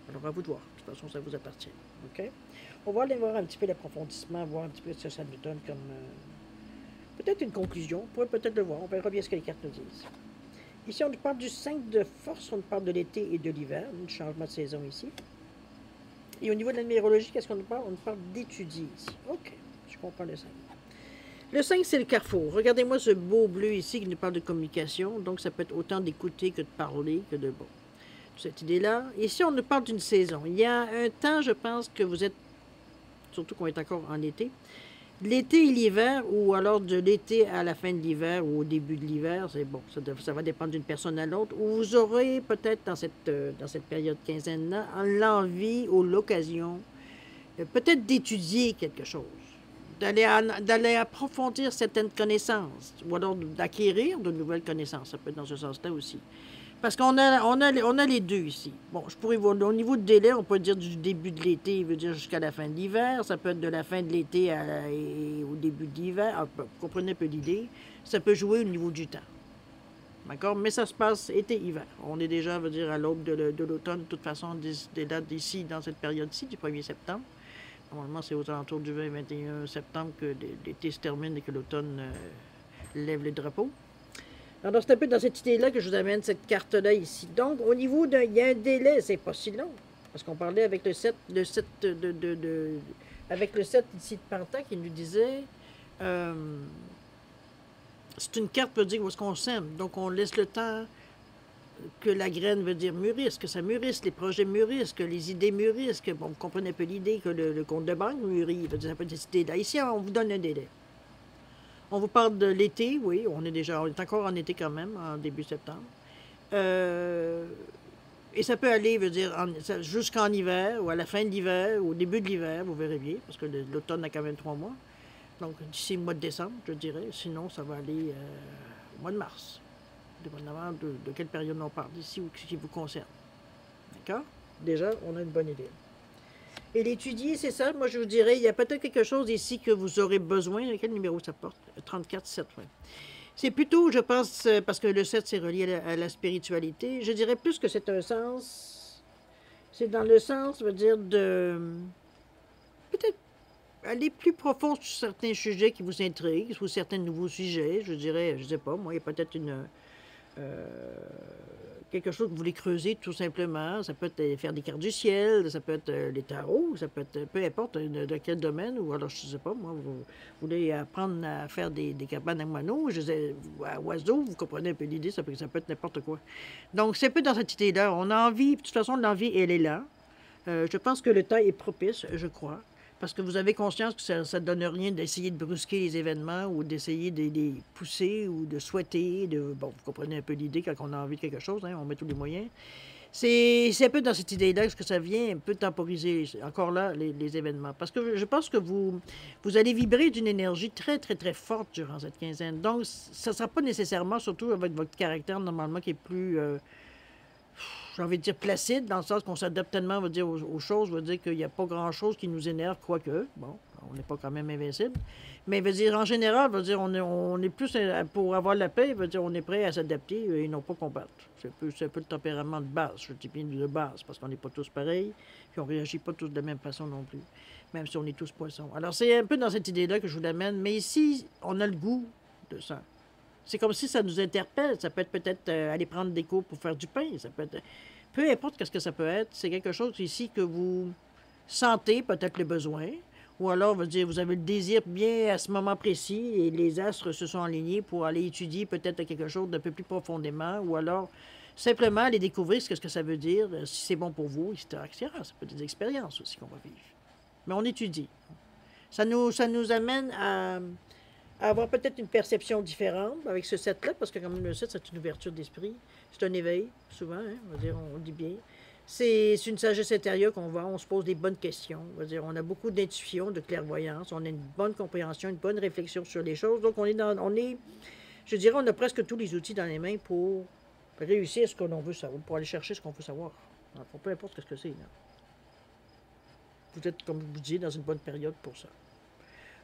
Alors, à vous de voir. De toute façon, ça vous appartient. OK? On va aller voir un petit peu l'approfondissement, voir un petit peu ce que ça nous donne comme... peut-être une conclusion. On pourrait peut-être le voir. On verra bien ce que les cartes nous disent. Ici, on nous parle du 5 de force. On nous parle de l'été et de l'hiver. Un changement de saison ici. Et au niveau de la numérologie, qu'est-ce qu'on nous parle? On nous parle d'étudier ici. OK. Je comprends le 5. Le 5, c'est le carrefour. Regardez-moi ce beau bleu ici qui nous parle de communication. Donc, ça peut être autant d'écouter que de parler, que de... Bon, cette idée-là. Ici, on nous parle d'une saison. Il y a un temps, je pense, que vous êtes... Surtout qu'on est encore en été. L'été et l'hiver, ou alors de l'été à la fin de l'hiver, ou au début de l'hiver, c'est bon. Ça va dépendre d'une personne à l'autre. Ou vous aurez peut-être dans cette période quinzaine-là l'envie ou l'occasion peut-être d'étudier quelque chose. D'aller approfondir certaines connaissances, ou alors d'acquérir de nouvelles connaissances. Ça peut être dans ce sens-là aussi. Parce qu'on a les deux ici. Bon, je pourrais voir, au niveau de délai, on peut dire du début de l'été, il veut dire jusqu'à la fin de l'hiver. Ça peut être de la fin de l'été au début de l'hiver. Ah, vous comprenez un peu l'idée. Ça peut jouer au niveau du temps. D'accord? Mais ça se passe été-hiver. On est déjà, veut dire, à l'aube de l'automne, de toute façon, d'ici, dans cette période-ci, du 1er septembre. Normalement, c'est aux alentours du 20-21 septembre que l'été se termine et que l'automne lève les drapeaux. Alors, c'est un peu dans cette idée-là que je vous amène cette carte-là ici. Donc, au niveau d'un... Il y a un délai, c'est pas si long. Parce qu'on parlait avec le 7, avec le 7 ici de Penta qui nous disait... c'est une carte pour dire où est-ce qu'on sème. Donc, on laisse le temps que la graine veut dire mûrisse, que ça mûrisse, les projets mûrissent, que les idées mûrissent, que, bon, vous comprenez un peu l'idée, que le compte de banque mûrit. Ça peut être cette idée-là. Ici, on vous donne un délai. On vous parle de l'été, oui, on est encore en été quand même, en début septembre. Et ça peut aller, veut dire, jusqu'en hiver, ou à la fin de l'hiver, ou au début de l'hiver, vous verrez bien, parce que l'automne a quand même 3 mois. Donc, d'ici le mois de décembre, je dirais. Sinon, ça va aller au mois de mars. Dépendamment de quelle période on parle, d'ici ou ce qui vous concerne. D'accord? Déjà, on a une bonne idée. Et l'étudier, c'est ça. Moi, je vous dirais, il y a peut-être quelque chose ici que vous aurez besoin. Quel numéro ça porte? 34-7, oui. C'est plutôt, je pense, parce que le 7, c'est relié à la spiritualité. Je dirais plus que c'est un sens... C'est dans le sens, je veux dire, de... Peut-être aller plus profond sur certains sujets qui vous intriguent, sur certains nouveaux sujets. Je dirais, je sais pas, moi, il y a peut-être quelque chose que vous voulez creuser tout simplement. Ça peut être faire des cartes du ciel, ça peut être les tarots, ça peut être peu importe de quel domaine, ou alors je sais pas, moi, vous voulez apprendre à faire des cabanes à moineaux, à oiseaux, vous comprenez un peu l'idée, ça peut être n'importe quoi. Donc c'est un peu dans cette idée-là. On a envie, de toute façon, l'envie, elle est là. Je pense que le temps est propice, je crois. Parce que vous avez conscience que ça ne donne rien d'essayer de brusquer les événements ou d'essayer de les pousser ou de souhaiter. Bon, vous comprenez un peu l'idée quand on a envie de quelque chose, hein, on met tous les moyens. C'est un peu dans cette idée-là que ça vient un peu temporiser, encore là, les événements. Parce que je pense que vous allez vibrer d'une énergie très, très, très forte durant cette quinzaine. Donc, ça ne sera pas nécessairement, surtout avec votre caractère normalement qui est plus... j'ai envie de dire placide, dans le sens qu'on s'adapte tellement, on va dire, aux choses, on va dire qu'il n'y a pas grand-chose qui nous énerve, quoique, bon, on n'est pas quand même invincible, mais veut dire, en général, veut dire, on est plus, pour avoir la paix, veut dire, on est prêt à s'adapter et non pas combattre. C'est un peu le tempérament de base, je dis bien de base, parce qu'on n'est pas tous pareils, puis on ne réagit pas tous de la même façon non plus, même si on est tous poissons. Alors, c'est un peu dans cette idée-là que je vous l'amène, mais ici, on a le goût de ça. C'est comme si ça nous interpelle. Ça peut être peut-être aller prendre des cours pour faire du pain. Ça peut être... Peu importe ce que ça peut être, c'est quelque chose ici que vous sentez peut-être le besoin, Ou alors, veut dire, vous avez le désir bien à ce moment précis et les astres se sont alignés pour aller étudier peut-être quelque chose d'un peu plus profondément. Ou alors, simplement aller découvrir ce que ça veut dire, si c'est bon pour vous, etc., etc. Ça peut être des expériences aussi qu'on va vivre. Mais on étudie. Ça nous amène à avoir peut-être une perception différente avec ce set-là, parce que quand même le set, c'est une ouverture d'esprit, c'est un éveil, souvent, hein, on va dire, on dit bien. C'est une sagesse intérieure qu'on voit, on se pose des bonnes questions, on va dire, on a beaucoup d'intuition, de clairvoyance, on a une bonne compréhension, une bonne réflexion sur les choses, donc je dirais, on a presque tous les outils dans les mains pour réussir ce que l'on veut savoir, pour aller chercher ce qu'on veut savoir. Alors, peu importe ce que c'est, là. Vous êtes, comme je vous dis, dans une bonne période pour ça.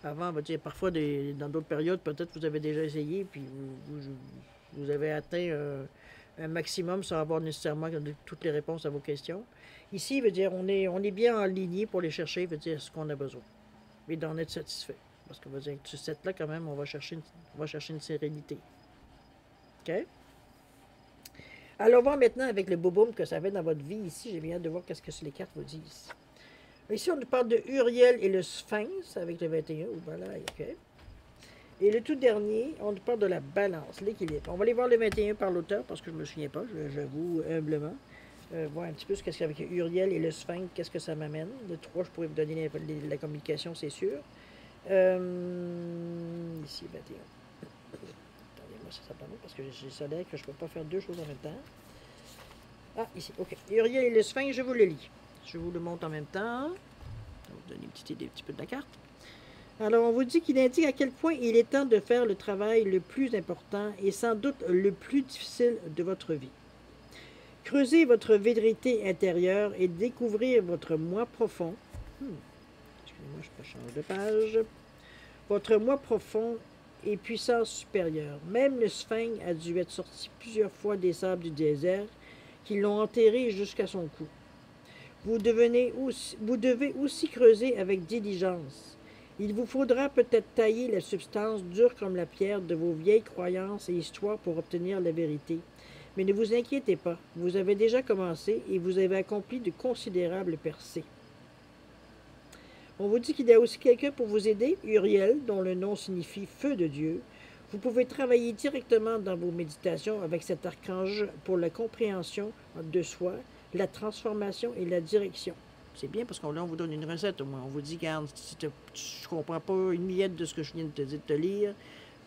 Avant, on va dire, parfois, dans d'autres périodes, peut-être vous avez déjà essayé, puis vous avez atteint un maximum sans avoir nécessairement toutes les réponses à vos questions. Ici, veut dire, on est bien aligné pour les chercher, veut dire, ce qu'on a besoin. Et d'en être satisfait. Parce que, veut dire, ce set-là, quand même, on va chercher une sérénité. OK? Alors, on va voir maintenant avec le boboum que ça fait dans votre vie ici. J'ai bien hâte de voir qu'est-ce que les cartes vous disent. Ici, on nous parle de Uriel et le Sphinx avec le 21. Voilà, OK. Et le tout dernier, on nous parle de la balance, l'équilibre. On va aller voir le 21 par l'auteur parce que je ne me souviens pas, j'avoue humblement. Voir un petit peu ce qu'est-ce qu'avec Uriel et le Sphinx, qu'est-ce que ça m'amène. Le 3, je pourrais vous donner la communication, c'est sûr. Ici, 21. Attendez-moi, ça simplement parce que j'ai ça l'air que je ne peux pas faire deux choses en même temps. Ah, ici, OK. Uriel et le Sphinx, je vous le lis. Je vous le montre en même temps. Je vais vous donner une petite idée un petit peu de la carte. Alors, on vous dit qu'il indique à quel point il est temps de faire le travail le plus important et sans doute le plus difficile de votre vie. Creusez votre vérité intérieure et découvrir votre moi profond. Excusez-moi, je change de page. Votre moi profond et puissance supérieure. Même le Sphinx a dû être sorti plusieurs fois des sables du désert qui l'ont enterré jusqu'à son cou. Vous devez aussi creuser avec diligence. Il vous faudra peut-être tailler la substance dure comme la pierre de vos vieilles croyances et histoires pour obtenir la vérité. Mais ne vous inquiétez pas, vous avez déjà commencé et vous avez accompli de considérables percées. On vous dit qu'il y a aussi quelqu'un pour vous aider, Uriel, dont le nom signifie feu de Dieu. Vous pouvez travailler directement dans vos méditations avec cet archange pour la compréhension de soi, la transformation et la direction. C'est bien parce qu'on vous donne une recette au moins. On vous dit, regarde, si tu ne comprends pas une miette de ce que je viens de te lire,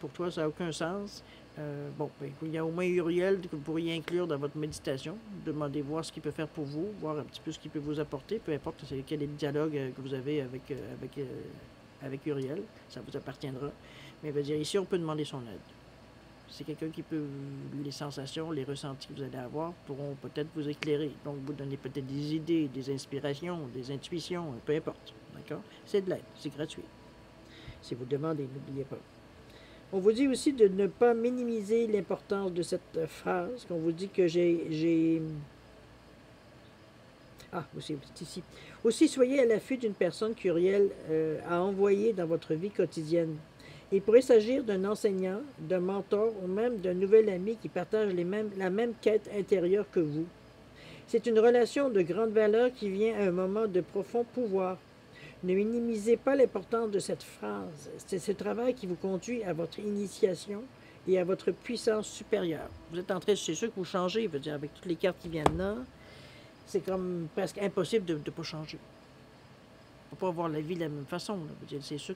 pour toi, ça n'a aucun sens. Il y a au moins Uriel que vous pourriez inclure dans votre méditation. Demandez voir ce qu'il peut faire pour vous, voir un petit peu ce qu'il peut vous apporter, peu importe quel est le dialogue que vous avez avec Uriel, ça vous appartiendra. Mais veut dire, ici, on peut demander son aide. C'est quelqu'un qui peut, les sensations, les ressentis que vous allez avoir pourront peut-être vous éclairer. Donc, vous donner peut-être des idées, des inspirations, des intuitions, peu importe. D'accord? C'est de l'aide, c'est gratuit. Si vous demandez, n'oubliez pas. On vous dit aussi de ne pas minimiser l'importance de cette phrase, qu'on vous dit que j'ai... Ah, aussi, ici. Aussi, soyez à l'affût d'une personne qu'Uriel a envoyée dans votre vie quotidienne. Il pourrait s'agir d'un enseignant, d'un mentor ou même d'un nouvel ami qui partage la même quête intérieure que vous. C'est une relation de grande valeur qui vient à un moment de profond pouvoir. Ne minimisez pas l'importance de cette phrase. C'est ce travail qui vous conduit à votre initiation et à votre puissance supérieure. Vous êtes en train, c'est sûr que vous changez, je veux dire, avec toutes les cartes qui viennent là, c'est comme presque impossible de ne pas changer. On ne peut pas voir la vie de la même façon. C'est sûr,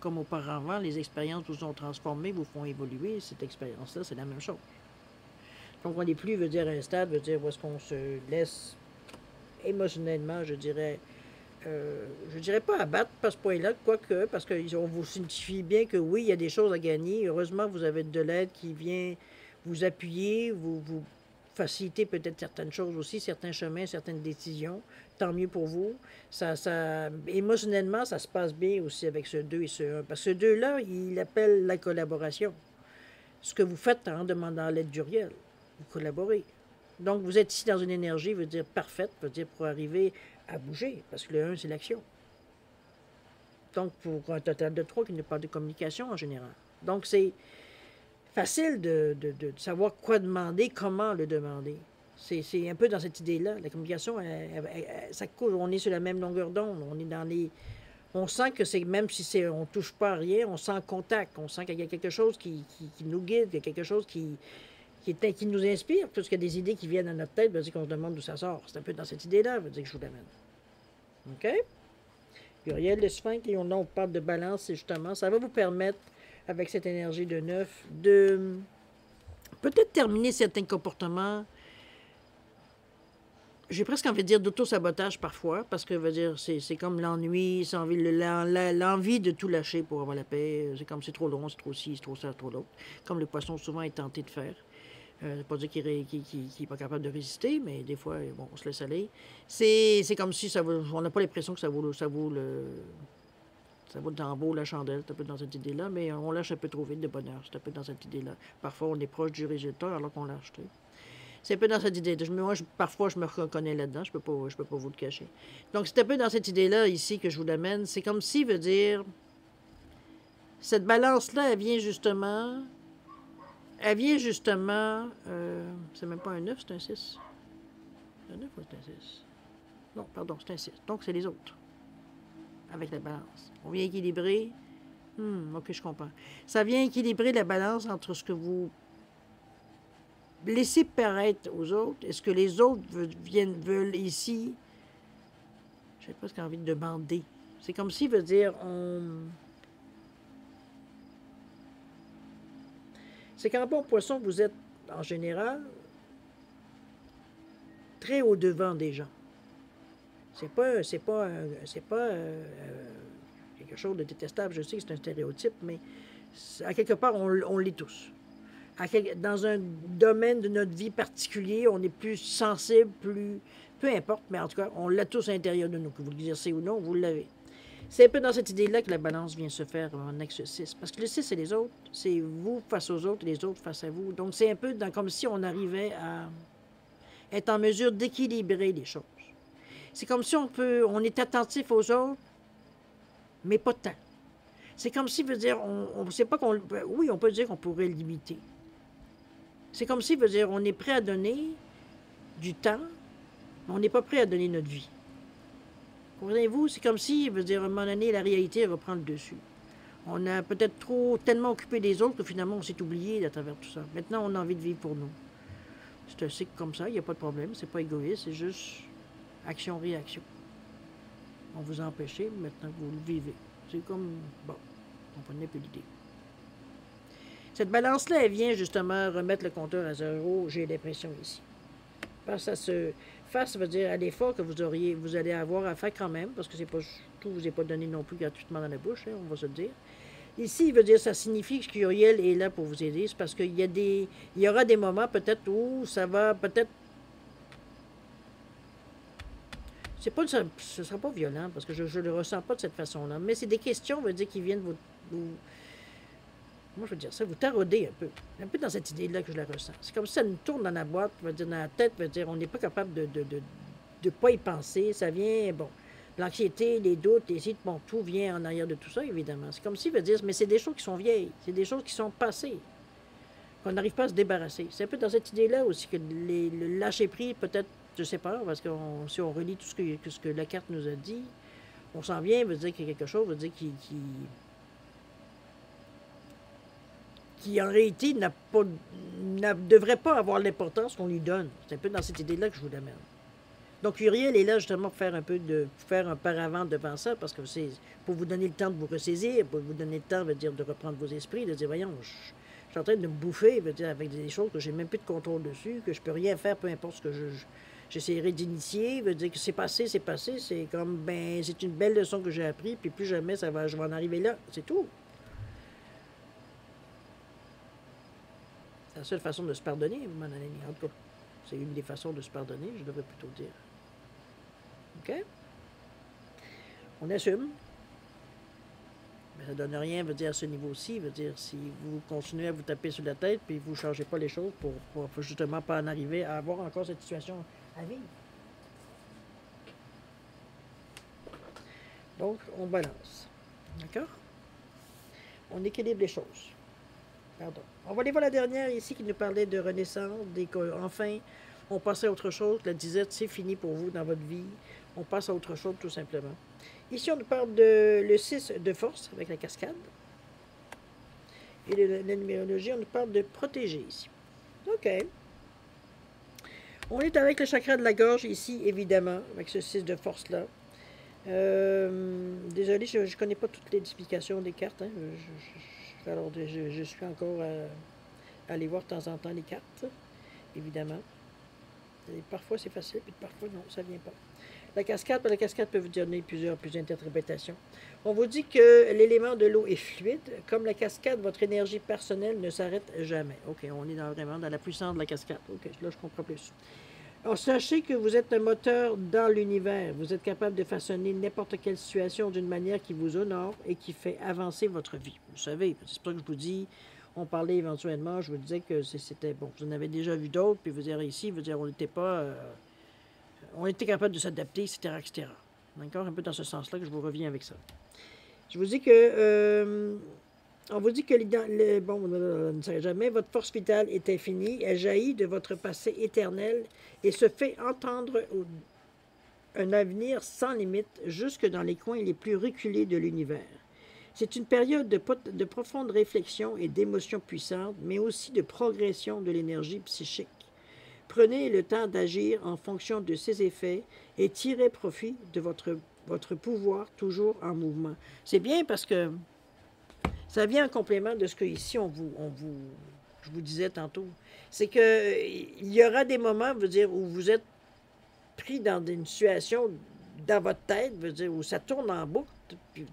comme auparavant, les expériences vous ont transformé, vous font évoluer. Cette expérience-là, c'est la même chose. Donc, on n'est plus, veut dire, à un stade, veut dire, où est-ce qu'on se laisse émotionnellement, je dirais pas abattre par ce point-là, quoique, parce qu'on vous signifie bien que oui, il y a des choses à gagner. Heureusement, vous avez de l'aide qui vient vous appuyer, vous faciliter peut-être certaines choses aussi, certains chemins, certaines décisions. Tant mieux pour vous. Émotionnellement, ça se passe bien aussi avec ce 2 et ce 1. Parce que ce 2-là, il appelle la collaboration. Ce que vous faites en demandant l'aide d'Uriel, vous collaborez. Donc, vous êtes ici dans une énergie, veut dire parfaite, veut dire pour arriver à bouger, parce que le 1, c'est l'action. Donc, pour un total de 3 qui n'est pas de communication en général. Donc, c'est facile de savoir quoi demander, comment le demander. C'est un peu dans cette idée-là. La communication, ça coule. On est sur la même longueur d'onde. On est dans les... On sent que c'est, même si c'est, on ne touche pas à rien, on sent contact, on sent qu'il y a quelque chose qui nous guide, qu'il y a quelque chose qui nous inspire, parce qu'il y a des idées qui viennent à notre tête, veut dire qu'on se demande d'où ça sort. C'est un peu dans cette idée-là, veut dire que je vous l'amène. OK? Uriel, le sphinx, et on parle de balance, c'est justement, ça va vous permettre, avec cette énergie de 9, de peut-être terminer certains comportements. J'ai presque envie de dire d'auto-sabotage parfois, parce que veut dire c'est comme l'ennui, c'est l'envie de tout lâcher pour avoir la paix. C'est comme c'est trop long, c'est trop ci, c'est trop ça, trop l'autre. Comme le poisson souvent est tenté de faire. Pas dire qu'il n'est pas capable de résister, mais des fois, bon, on se laisse aller. C'est comme si ça vaut, on n'a pas l'impression que ça vaut le tambour, la chandelle, c'est un peu dans cette idée-là, mais on lâche un peu trop vite de bonheur, c'est un peu dans cette idée-là. Parfois, on est proche du résultat alors qu'on lâche trop. C'est un peu dans cette idée. Moi, parfois, je me reconnais là-dedans. Je peux pas vous le cacher. Donc, c'est un peu dans cette idée-là, ici, que je vous l'amène. C'est comme si, veut dire, cette balance-là, elle vient justement... c'est même pas un 9, c'est un 6. C'est un 9 ou c'est un 6? Non, pardon, c'est un 6. Donc, c'est les autres. Avec la balance. On vient équilibrer... OK, je comprends. Ça vient équilibrer la balance entre ce que vous laissez paraître aux autres et ce que les autres veulent ici. J'ai presque envie de demander. C'est comme si, veut dire, c'est qu'en bon poisson, vous êtes, en général, très au-devant des gens. C'est pas quelque chose de détestable. Je sais que c'est un stéréotype, mais à quelque part, on l'est tous. Dans un domaine de notre vie particulier, on est plus sensible, peu importe, mais en tout cas, on l'a tous à l'intérieur de nous, que vous l'exercez ou non, vous l'avez. C'est un peu dans cette idée-là que la balance vient se faire en axe 6. Parce que le 6, c'est les autres, c'est vous face aux autres, et les autres face à vous. Donc, c'est un peu comme si on arrivait à être en mesure d'équilibrer les choses. C'est comme si on est attentif aux autres, mais pas tant. C'est comme si, veut dire, on ne sait pas qu'on... Oui, on peut dire qu'on pourrait limiter. C'est comme si, veut dire, on est prêt à donner du temps, mais on n'est pas prêt à donner notre vie. Comprenez-vous? C'est comme si, veut dire, à un moment donné, la réalité reprend le dessus. On a peut-être tellement occupé des autres que finalement, on s'est oublié à travers tout ça. Maintenant, on a envie de vivre pour nous. C'est un cycle comme ça, il n'y a pas de problème, c'est pas égoïste, c'est juste action-réaction. On vous a empêché, maintenant vous le vivez. C'est comme, bon, on prenait plus l'idée. Cette balance-là, elle vient justement remettre le compteur à zéro, j'ai l'impression ici. Face veut dire à l'effort que vous allez avoir à faire quand même, parce que c'est pas tout vous est pas donné non plus gratuitement dans la bouche, hein, on va se le dire. Ici, il veut dire, ça signifie que Uriel est là pour vous aider, c'est parce qu'il y aura des moments peut-être où ça va peut-être... Ce ne sera pas violent, parce que je ne le ressens pas de cette façon-là, mais c'est des questions, veut dire, qui viennent moi, je veux dire ça, vous tarauder un peu dans cette idée-là que je la ressens. C'est comme si ça nous tourne dans la boîte, veut dire, dans la tête, veut dire, on n'est pas capable de pas y penser. Ça vient, bon, l'anxiété, les doutes, bon, tout vient en arrière de tout ça, évidemment. C'est comme si, veut dire, mais c'est des choses qui sont vieilles, c'est des choses qui sont passées, qu'on n'arrive pas à se débarrasser. C'est un peu dans cette idée-là aussi que le lâcher-prise, peut-être, je sais pas, parce que si on relit tout ce que la carte nous a dit, on s'en vient, veut dire qu'il y a quelque chose, veut dire qui en réalité ne devrait pas avoir l'importance qu'on lui donne. C'est un peu dans cette idée-là que je vous l'amène. Donc, Uriel est là justement pour faire un paravent devant ça, parce que c'est pour vous donner le temps de vous ressaisir, pour vous donner le temps, veut dire, de reprendre vos esprits, de dire, voyons, je suis en train de me bouffer, veut dire, avec des choses que j'ai même plus de contrôle dessus, que je peux rien faire, peu importe ce que j'essaierai d'initier, veut dire que c'est passé, c'est comme, ben, c'est une belle leçon que j'ai appris, puis plus jamais je vais en arriver là, c'est tout. C'est la seule façon de se pardonner, mon ami. En tout cas, c'est une des façons de se pardonner, je devrais plutôt dire. OK? On assume. Mais ça ne donne rien, veut dire, à ce niveau-ci. Veut dire, si vous continuez à vous taper sur la tête, puis vous ne changez pas les choses pour justement pas en arriver à avoir encore cette situation à vivre. Donc, on balance. D'accord? On équilibre les choses. Pardon. On va aller voir la dernière ici qui nous parlait de renaissance, enfin, on passait à autre chose, la disette, c'est fini pour vous dans votre vie. On passe à autre chose, tout simplement. Ici, on nous parle de le 6 de force, avec la cascade. Et de la numérologie, on nous parle de protéger, ici. OK. On est avec le chakra de la gorge, ici, évidemment, avec ce 6 de force-là. Désolé, je ne connais pas toutes les explications des cartes. Hein. Alors, je suis encore à aller voir de temps en temps les cartes, évidemment. Et parfois, c'est facile, puis parfois, non, ça ne vient pas. La cascade peut vous donner plusieurs interprétations. On vous dit que l'élément de l'eau est fluide. Comme la cascade, votre énergie personnelle ne s'arrête jamais. OK, on est vraiment dans la puissance de la cascade. OK, là, je comprends plus. Alors, sachez que vous êtes un moteur dans l'univers. Vous êtes capable de façonner n'importe quelle situation d'une manière qui vous honore et qui fait avancer votre vie. Vous savez, c'est pour ça que je vous dis, on parlait éventuellement, je vous disais que c'était, bon, vous en avez déjà vu d'autres, puis vous dire ici, vous dire, on n'était pas, on était capable de s'adapter, etc., etc. D'accord? Un peu dans ce sens-là que je vous reviens avec ça. Je vous dis que, on vous dit que, bon, ne savez jamais, votre force vitale est infinie, elle jaillit de votre passé éternel et se fait entendre un avenir sans limite jusque dans les coins les plus reculés de l'univers. C'est une période de profonde réflexion et d'émotions puissantes, mais aussi de progression de l'énergie psychique. Prenez le temps d'agir en fonction de ces effets et tirez profit de votre pouvoir toujours en mouvement. C'est bien parce que ça vient en complément de ce que ici je vous disais tantôt. C'est que il y aura des moments, veut dire, où vous êtes pris dans une situation dans votre tête, veut dire, où ça tourne en boucle.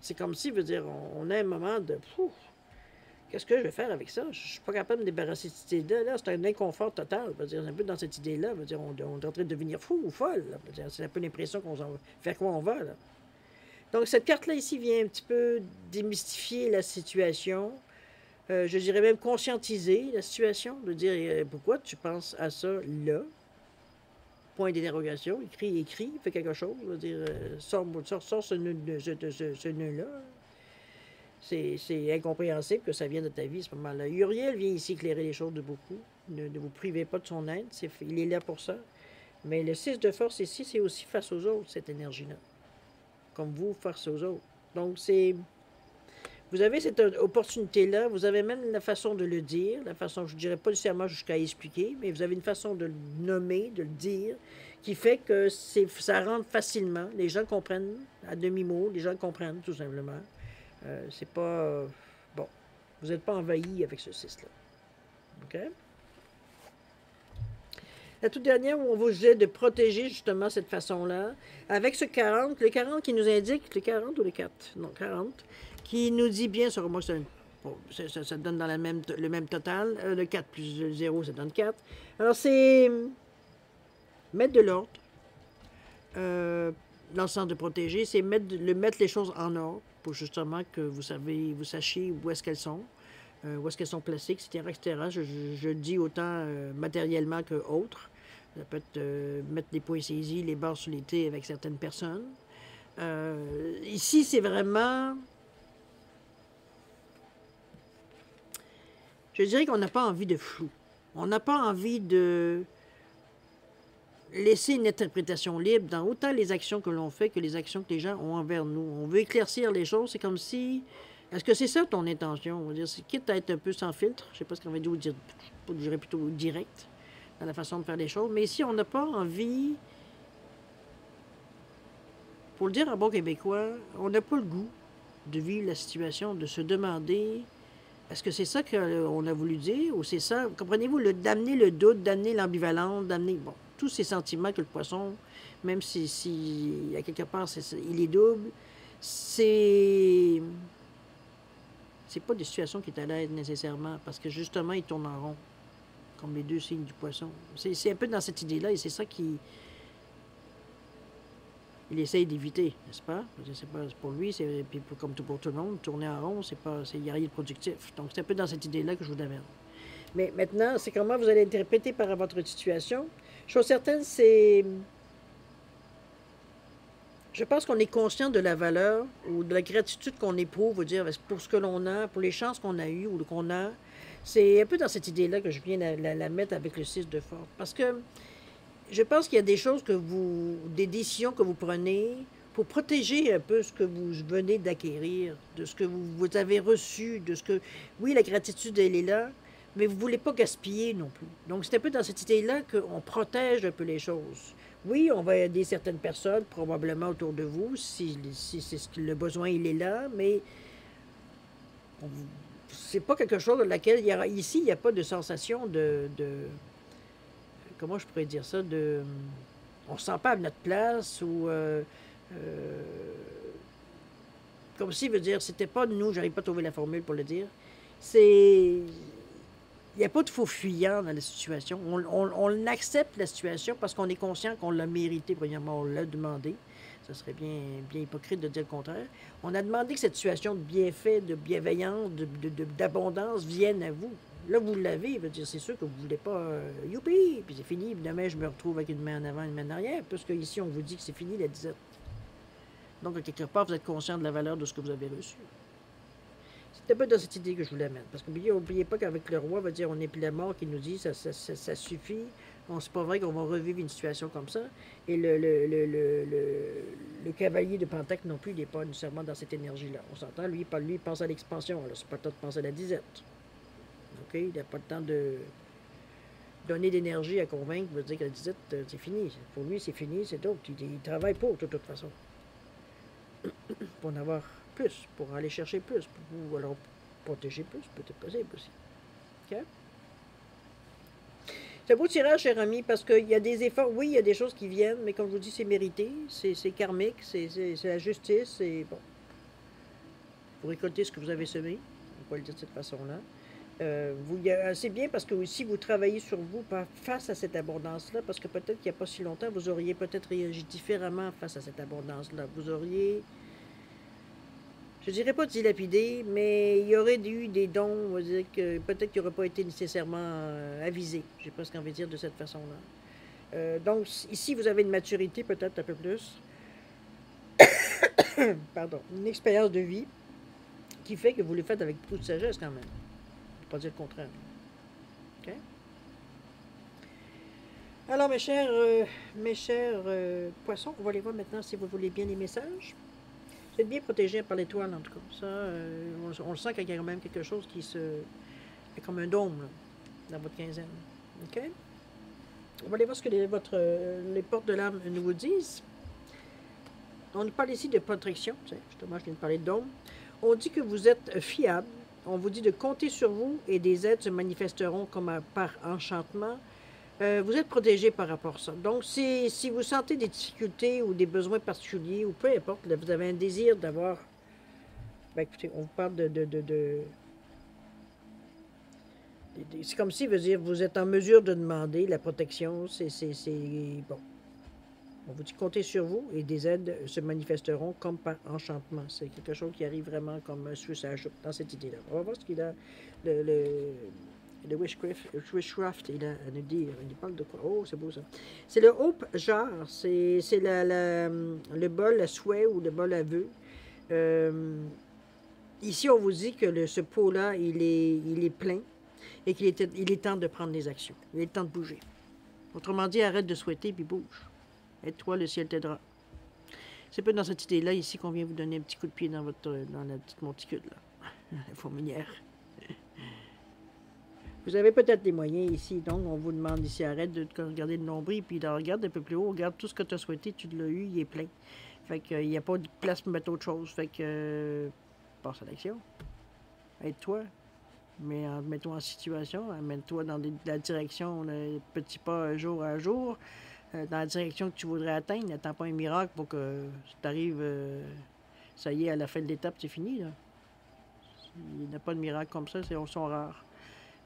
C'est comme si, veut dire, on a un moment de qu'est-ce que je vais faire avec ça? Je ne suis pas capable de me débarrasser de cette idée-là. C'est un inconfort total. Veut dire, un peu dans cette idée-là. Veut dire, on est en train de devenir fou ou folle. C'est un peu l'impression qu'on va faire quoi on va. Là. Donc, cette carte-là ici vient un petit peu démystifier la situation. Je dirais même conscientiser la situation. De dire, pourquoi tu penses à ça là? Point d'interrogation. Écris, fais quelque chose. Je veux dire, sors ce nœud-là. C'est incompréhensible que ça vienne de ta vie à ce moment-là. Uriel vient ici éclairer les choses de beaucoup. Ne vous privez pas de son aide. Il est là pour ça. Mais le 6 de force ici, c'est aussi face aux autres, cette énergie-là. Comme vous, face aux autres. Donc, vous avez cette opportunité-là. Vous avez même la façon de le dire. La façon, je ne dirais pas nécessairement jusqu'à expliquer, mais vous avez une façon de le nommer, de le dire, qui fait que ça rentre facilement. Les gens comprennent à demi-mot. Les gens comprennent, tout simplement. C'est pas... bon, vous n'êtes pas envahi avec ce 6-là. OK? La toute dernière, où on vous disait de protéger justement cette façon-là, avec ce 40, le 40 qui nous indique, le 40 ou le 4? Non, 40, qui nous dit bien, sur moi, ça donne dans le même total. Le 4 plus le 0, ça donne 4. Alors, c'est mettre de l'ordre dans le sens de protéger, c'est mettre les choses en ordre pour justement que vous sachiez où est-ce qu'elles sont, où est-ce qu'elles sont placées, etc., etc. Je dis autant matériellement que autre. Ça peut être mettre les points saisis, les barres sur les T avec certaines personnes. Ici, c'est vraiment... Je dirais qu'on n'a pas envie de flou. On n'a pas envie de laisser une interprétation libre dans autant les actions que l'on fait que les actions que les gens ont envers nous. On veut éclaircir les choses. C'est comme si... Est-ce que c'est ça ton intention? On va dire, c'est quitte à être un peu sans filtre. Je ne sais pas ce qu'on va dire, je dirais plutôt direct dans la façon de faire les choses. Mais ici, on n'a pas envie... Pour le dire en bon québécois, on n'a pas le goût de vivre la situation, de se demander... Est-ce que c'est ça qu'on a voulu dire? Ou c'est ça, comprenez-vous, d'amener le doute, d'amener l'ambivalence, d'amener, bon, tous ces sentiments que le poisson, même si à quelque part, il est double, c'est pas des situations qui est à l'aide nécessairement, parce que justement, il tourne en rond, comme les deux signes du poisson. C'est un peu dans cette idée-là, et c'est ça qu'il essaye d'éviter, n'est-ce pas? C'est pas pour lui, puis comme pour tout le monde, tourner en rond, il n'y a rien de productif. Donc, c'est un peu dans cette idée-là que je vous amène. Mais maintenant, c'est comment vous allez interpréter par votre situation. Chose certaine, c'est... Je pense qu'on est conscient de la valeur ou de la gratitude qu'on éprouve, dire, pour ce que l'on a, pour les chances qu'on a eues ou qu'on a. C'est un peu dans cette idée-là que je viens la mettre avec le 6 de force. Parce que je pense qu'il y a des choses des décisions que vous prenez pour protéger un peu ce que vous venez d'acquérir, de ce que vous avez reçu, de ce que... Oui, la gratitude, elle est là, mais vous ne voulez pas gaspiller non plus. Donc, c'est un peu dans cette idée-là qu'on protège un peu les choses. Oui, on va aider certaines personnes, probablement autour de vous, si c'est ce que le besoin, il est là, mais c'est pas quelque chose dans laquelle ici, il n'y a pas de sensation comment je pourrais dire ça, on ne se sent pas à notre place ou euh, comme si veut dire c'était pas de nous, j'arrive pas à trouver la formule pour le dire. C'est il n'y a pas de faux fuyant dans la situation. On accepte la situation parce qu'on est conscient qu'on l'a mérité. Premièrement, on l'a demandé. Ça serait bien hypocrite de dire le contraire. On a demandé que cette situation de bienfait, de bienveillance, d'abondance vienne à vous. Là, vous l'avez. C'est sûr que vous ne voulez pas youpi, puis c'est fini. Puis demain, je me retrouve avec une main en avant, une main en arrière. Puisque ici, on vous dit que c'est fini la disette. Donc, quelque part, vous êtes conscient de la valeur de ce que vous avez reçu. C'est un peu dans cette idée que je vous l'amène. Parce qu'oubliez pas qu'avec le roi, on va dire, on est plus la mort qui nous dit ça suffit. Bon, c'est pas vrai qu'on va revivre une situation comme ça. Et le cavalier de Pentacle non plus, il n'est pas nécessairement dans cette énergie-là. On s'entend, lui, il pense à l'expansion. Alors, c'est pas le temps de penser à la disette. OK? Il n'a pas le temps de donner d'énergie à convaincre, veut dire que la disette, c'est fini. Pour lui, c'est fini, c'est d'autres. Il travaille pour, de toute façon. Pour en avoir plus, pour aller chercher plus, pour vous alors protéger plus, peut-être possible aussi. OK? C'est un beau tirage, cher ami, parce qu'il y a des efforts, oui, il y a des choses qui viennent, mais comme je vous dis, c'est mérité, c'est karmique, c'est la justice, c'est bon. Vous récoltez ce que vous avez semé, on va le dire de cette façon-là. C'est bien parce que aussi vous travaillez sur vous face à cette abondance-là, parce que peut-être qu'il n'y a pas si longtemps, vous auriez peut-être réagi différemment face à cette abondance-là. Vous auriez, je dirais pas dilapidé, mais il y aurait eu des dons, on va dire que peut-être qu'il n'aurait pas été nécessairement avisé. J'ai presque envie de dire de cette façon-là. Donc ici, vous avez une maturité peut-être un peu plus, pardon, une expérience de vie qui fait que vous le faites avec beaucoup de sagesse quand même. Je ne peux pas dire le contraire. OK? Alors, mes chers poissons, on va aller voir maintenant si vous voulez bien les messages. Vous êtes bien protégé par l'étoile, en tout cas. Ça, on le sent qu'il y a quand même quelque chose qui se... comme un dôme, là, dans votre quinzaine. OK? On va aller voir ce que les portes de l'âme nous vous disent. On nous parle ici de protection. Justement, je viens de parler de dôme. On dit que vous êtes fiable. On vous dit de compter sur vous et des aides se manifesteront comme par enchantement. Vous êtes protégé par rapport à ça. Donc, si vous sentez des difficultés ou des besoins particuliers, ou peu importe, là, vous avez un désir d'avoir... Ben, écoutez, on vous parle c'est comme si, veut dire, vous êtes en mesure de demander la protection. C'est bon. On vous dit comptez sur vous et des aides se manifesteront comme par enchantement. C'est quelque chose qui arrive vraiment comme un suissage dans cette idée-là. On va voir ce qu'il a, le Wishcraft, il a à nous dire. Il parle de quoi? Oh, c'est beau ça. C'est le Hope Jar. C'est le bol à souhait ou le bol à vœux. Ici, on vous dit que ce pot-là, il est plein et qu'il est temps de prendre des actions. Il est temps de bouger. Autrement dit, arrête de souhaiter puis bouge. Aide-toi, le ciel t'aidera. C'est pas dans cette idée-là ici qu'on vient vous donner un petit coup de pied dans la petite monticule, là. La fourmilière. Vous avez peut-être des moyens ici, donc on vous demande ici, arrête de regarder le nombril, puis regarde un peu plus haut, regarde tout ce que tu as souhaité, tu l'as eu, il est plein. Fait qu'il n'y a pas de place pour mettre autre chose. Fait que passe à l'action. Aide-toi. Mais mets-toi en situation, amène-toi dans la direction, petit pas jour à jour, dans la direction que tu voudrais atteindre. N'attends pas un miracle pour que tu arrives, ça y est, à la fin de l'étape, c'est fini. Là. Il n'y a pas de miracle comme ça, ils sont rares.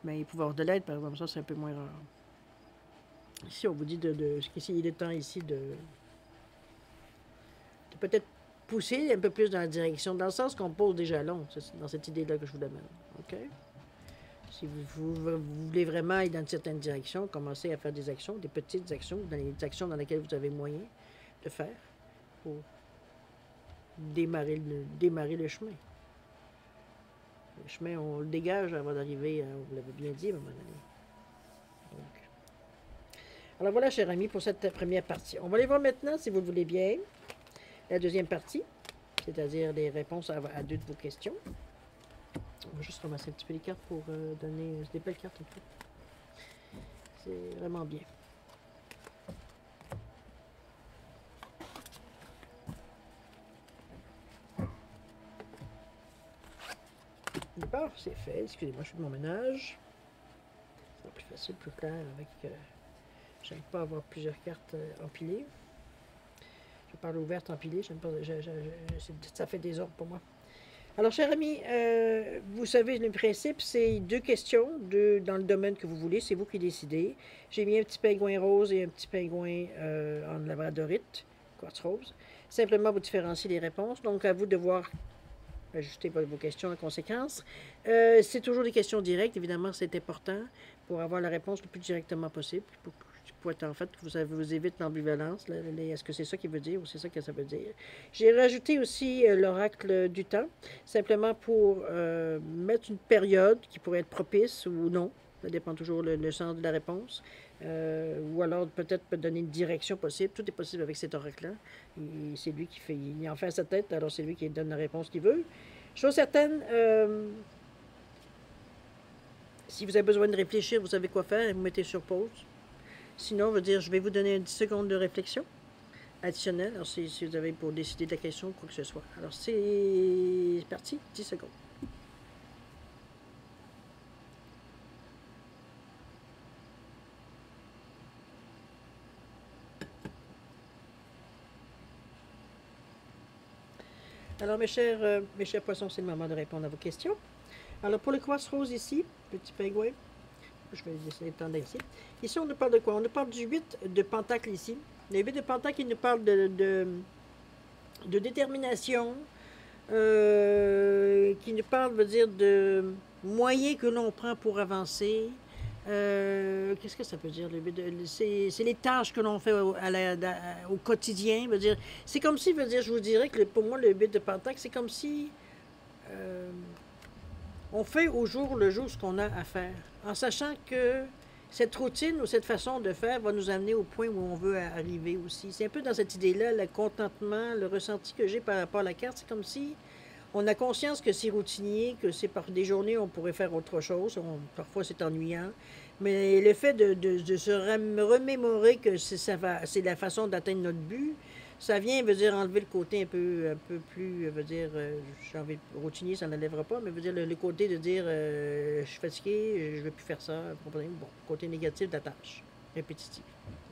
Mais il peut y avoir de l'aide, par exemple, ça, c'est un peu moins rare. Ici, on vous dit qu'ici, il est temps ici de peut-être pousser un peu plus dans la direction, dans le sens qu'on pose des jalons. C'est dans cette idée-là que je vous demande. OK? Si vous voulez vraiment aller dans une certaine direction, commencez à faire des actions, des petites actions, des actions dans lesquelles vous avez moyen de faire pour démarrer le chemin. Le chemin, on le dégage avant d'arriver, vous l'avez bien dit à un moment donné. Donc. Alors voilà, chers amis, pour cette première partie. On va aller voir maintenant, si vous le voulez bien, la deuxième partie, c'est-à-dire les réponses à deux de vos questions. On va juste ramasser un petit peu les cartes pour donner des belles cartes un peu. C'est vraiment bien. Bon, c'est fait. Excusez-moi, je fais de mon ménage. C'est plus facile, plus clair avec... j'aime pas avoir plusieurs cartes empilées. Je parle ouverte, empilée. J'aime pas... ça fait désordre pour moi. Alors, chers amis, vous savez, le principe, c'est deux questions dans le domaine que vous voulez. C'est vous qui décidez. J'ai mis un petit pingouin rose et un petit pingouin en labradorite, quartz rose. Simplement, vous différenciez les réponses. Donc, à vous de voir, ajuster vos questions en conséquence. C'est toujours des questions directes. Évidemment, c'est important pour avoir la réponse le plus directement possible. Pour être en fait, vous évite l'ambivalence. Est-ce que c'est ça qu'il veut dire ou c'est ça que ça veut dire? J'ai rajouté aussi l'oracle du temps, simplement pour mettre une période qui pourrait être propice ou non. Ça dépend toujours le sens de la réponse. Ou alors peut-être peut donner une direction possible. Tout est possible avec cet oracle-là. C'est lui qui fait, il en fait à sa tête, alors c'est lui qui donne la réponse qu'il veut. Chose certaine, si vous avez besoin de réfléchir, vous savez quoi faire et vous mettez sur pause. Sinon, on va dire, je vais vous donner 10 secondes de réflexion additionnelle. Alors, si vous avez pour décider de la question ou quoi que ce soit. Alors, c'est parti, 10 secondes. Alors, mes chers poissons, c'est le moment de répondre à vos questions. Alors, pour le quartz rose ici, petit pingouin, je vais essayer de tendre ici. Ici, on nous parle de quoi? On nous parle du 8 de pentacle ici. Le 8 de pentacle, il nous parle de détermination, qui nous parle, veut dire, de moyens que l'on prend pour avancer. Qu'est-ce que ça veut dire? C'est les tâches que l'on fait au quotidien. Veut dire, c'est comme si, veut dire, je vous dirais que pour moi, le 8 de pentacle, c'est comme si on fait au jour le jour ce qu'on a à faire, en sachant que cette routine ou cette façon de faire va nous amener au point où on veut arriver aussi. C'est un peu dans cette idée-là, le contentement, le ressenti que j'ai par rapport à la carte. C'est comme si on a conscience que c'est routinier, que c'est par des journées on pourrait faire autre chose. Parfois c'est ennuyant. Mais le fait de se remémorer que c'est la façon d'atteindre notre but, ça vient, veut dire, enlever le côté un peu plus, veut dire, j'ai envie de routinier, ça n'enlèvera pas, mais veut dire le côté de dire, je suis fatigué, je ne veux plus faire ça, vous comprenez? Bon, côté négatif de la tâche, répétitive.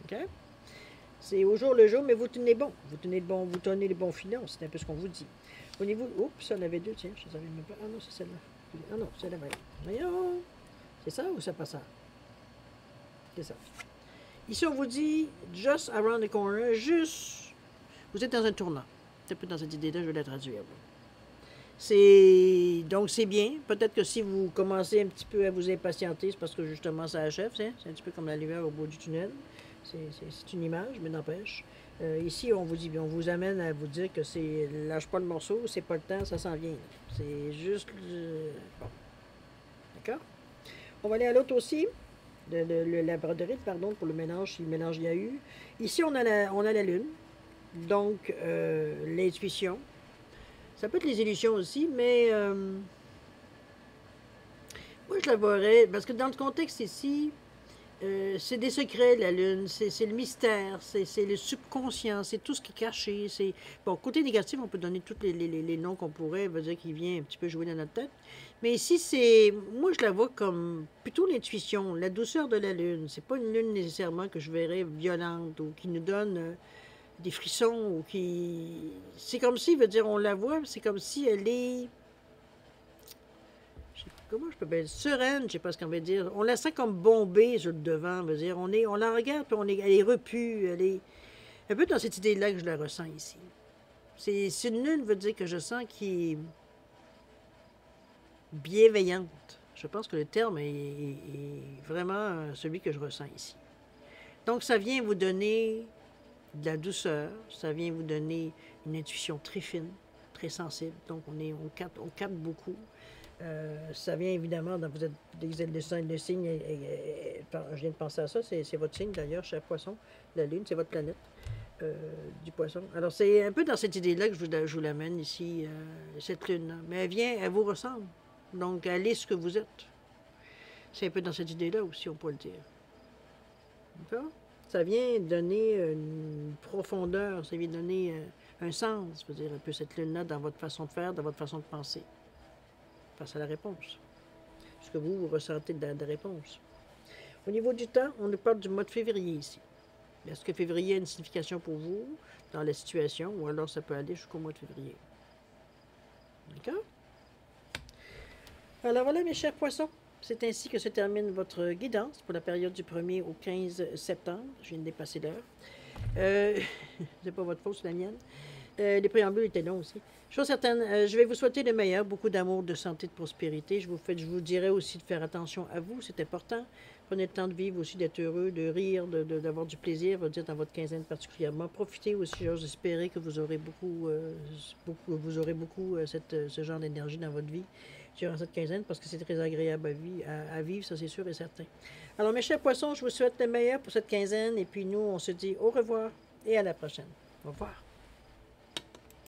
OK? C'est au jour le jour, mais vous tenez bon. Vous tenez les bons filons, c'est un peu ce qu'on vous dit. Au niveau, oups, ça en avait deux, tiens, je ne savais même pas. Ah non, c'est celle-là. Ah non, c'est la même. Voyons, c'est ça ou ça passe ça? C'est ça. Ici, on vous dit, just around the corner, juste... Vous êtes dans un tournant. C'est un peu dans cette idée-là, je vais la traduire. Donc, c'est bien. Peut-être que si vous commencez un petit peu à vous impatienter, c'est parce que justement, ça achève. C'est un petit peu comme la lumière au bout du tunnel. C'est une image, mais n'empêche. Ici, on vous dit, on vous amène à vous dire que c'est lâche pas le morceau, c'est pas le temps, ça s'en vient. C'est juste... bon. D'accord? On va aller à l'autre aussi. Le labradorite, pardon, pour le mélange, si le mélange il y a eu. Ici, on a la lune. Donc, l'intuition. Ça peut être les illusions aussi, mais moi, je la verrais, parce que dans le contexte ici, c'est des secrets, la Lune, c'est le mystère, c'est le subconscient, c'est tout ce qui est caché. Bon, côté négatif, on peut donner tous les noms qu'on pourrait, veut dire qu'il vient un petit peu jouer dans notre tête. Mais ici, moi, je la vois comme plutôt l'intuition, la douceur de la Lune. C'est pas une Lune nécessairement que je verrais violente ou qui nous donne... des frissons ou qui... C'est comme si, veut dire, on la voit, c'est comme si elle est... Comment je peux bien... Sereine, je sais pas ce qu'on veut dire. On la sent comme bombée sur le devant, veut dire. On la regarde, puis elle est repue, elle est... Un peu dans cette idée-là que je la ressens ici. C'est une lune, veut dire, que je sens qui est bienveillante. Je pense que le terme est vraiment celui que je ressens ici. Donc, ça vient vous donner de la douceur, ça vient vous donner une intuition très fine, très sensible. Donc, on capte beaucoup. Ça vient évidemment, vous êtes le signe, je viens de penser à ça, c'est votre signe d'ailleurs, cher Poisson. La Lune, c'est votre planète du Poisson. Alors, c'est un peu dans cette idée-là que je vous l'amène ici, cette Lune-là. Mais elle vient, elle vous ressemble. Donc, elle est ce que vous êtes. C'est un peu dans cette idée-là aussi, on peut le dire. D'accord? Ça vient donner une profondeur, ça vient donner un sens, je veux dire, un peu cette Lune-là dans votre façon de faire, dans votre façon de penser. Face à la réponse. Ce que vous ressentez de la réponse. Au niveau du temps, on nous parle du mois de février ici. Est-ce que février a une signification pour vous dans la situation, ou alors ça peut aller jusqu'au mois de février? D'accord? Alors voilà, mes chers poissons, c'est ainsi que se termine votre guidance pour la période du 1er au 15 septembre. Je viens de dépasser l'heure. C'est pas votre faute, c'est la mienne. Les préambules étaient longs aussi. Chose certaine, je vais vous souhaiter le meilleur, beaucoup d'amour, de santé, de prospérité. Je vous dirai aussi de faire attention à vous, c'est important. Prenez le temps de vivre aussi, d'être heureux, de rire, d'avoir du plaisir, je veux dire, dans votre quinzaine particulièrement. Profitez aussi, j'ose espérer que vous aurez beaucoup ce genre d'énergie dans votre vie durant cette quinzaine, parce que c'est très agréable à vivre, ça c'est sûr et certain. Alors mes chers poissons, je vous souhaite le meilleur pour cette quinzaine, et puis nous, on se dit au revoir et à la prochaine. Au revoir.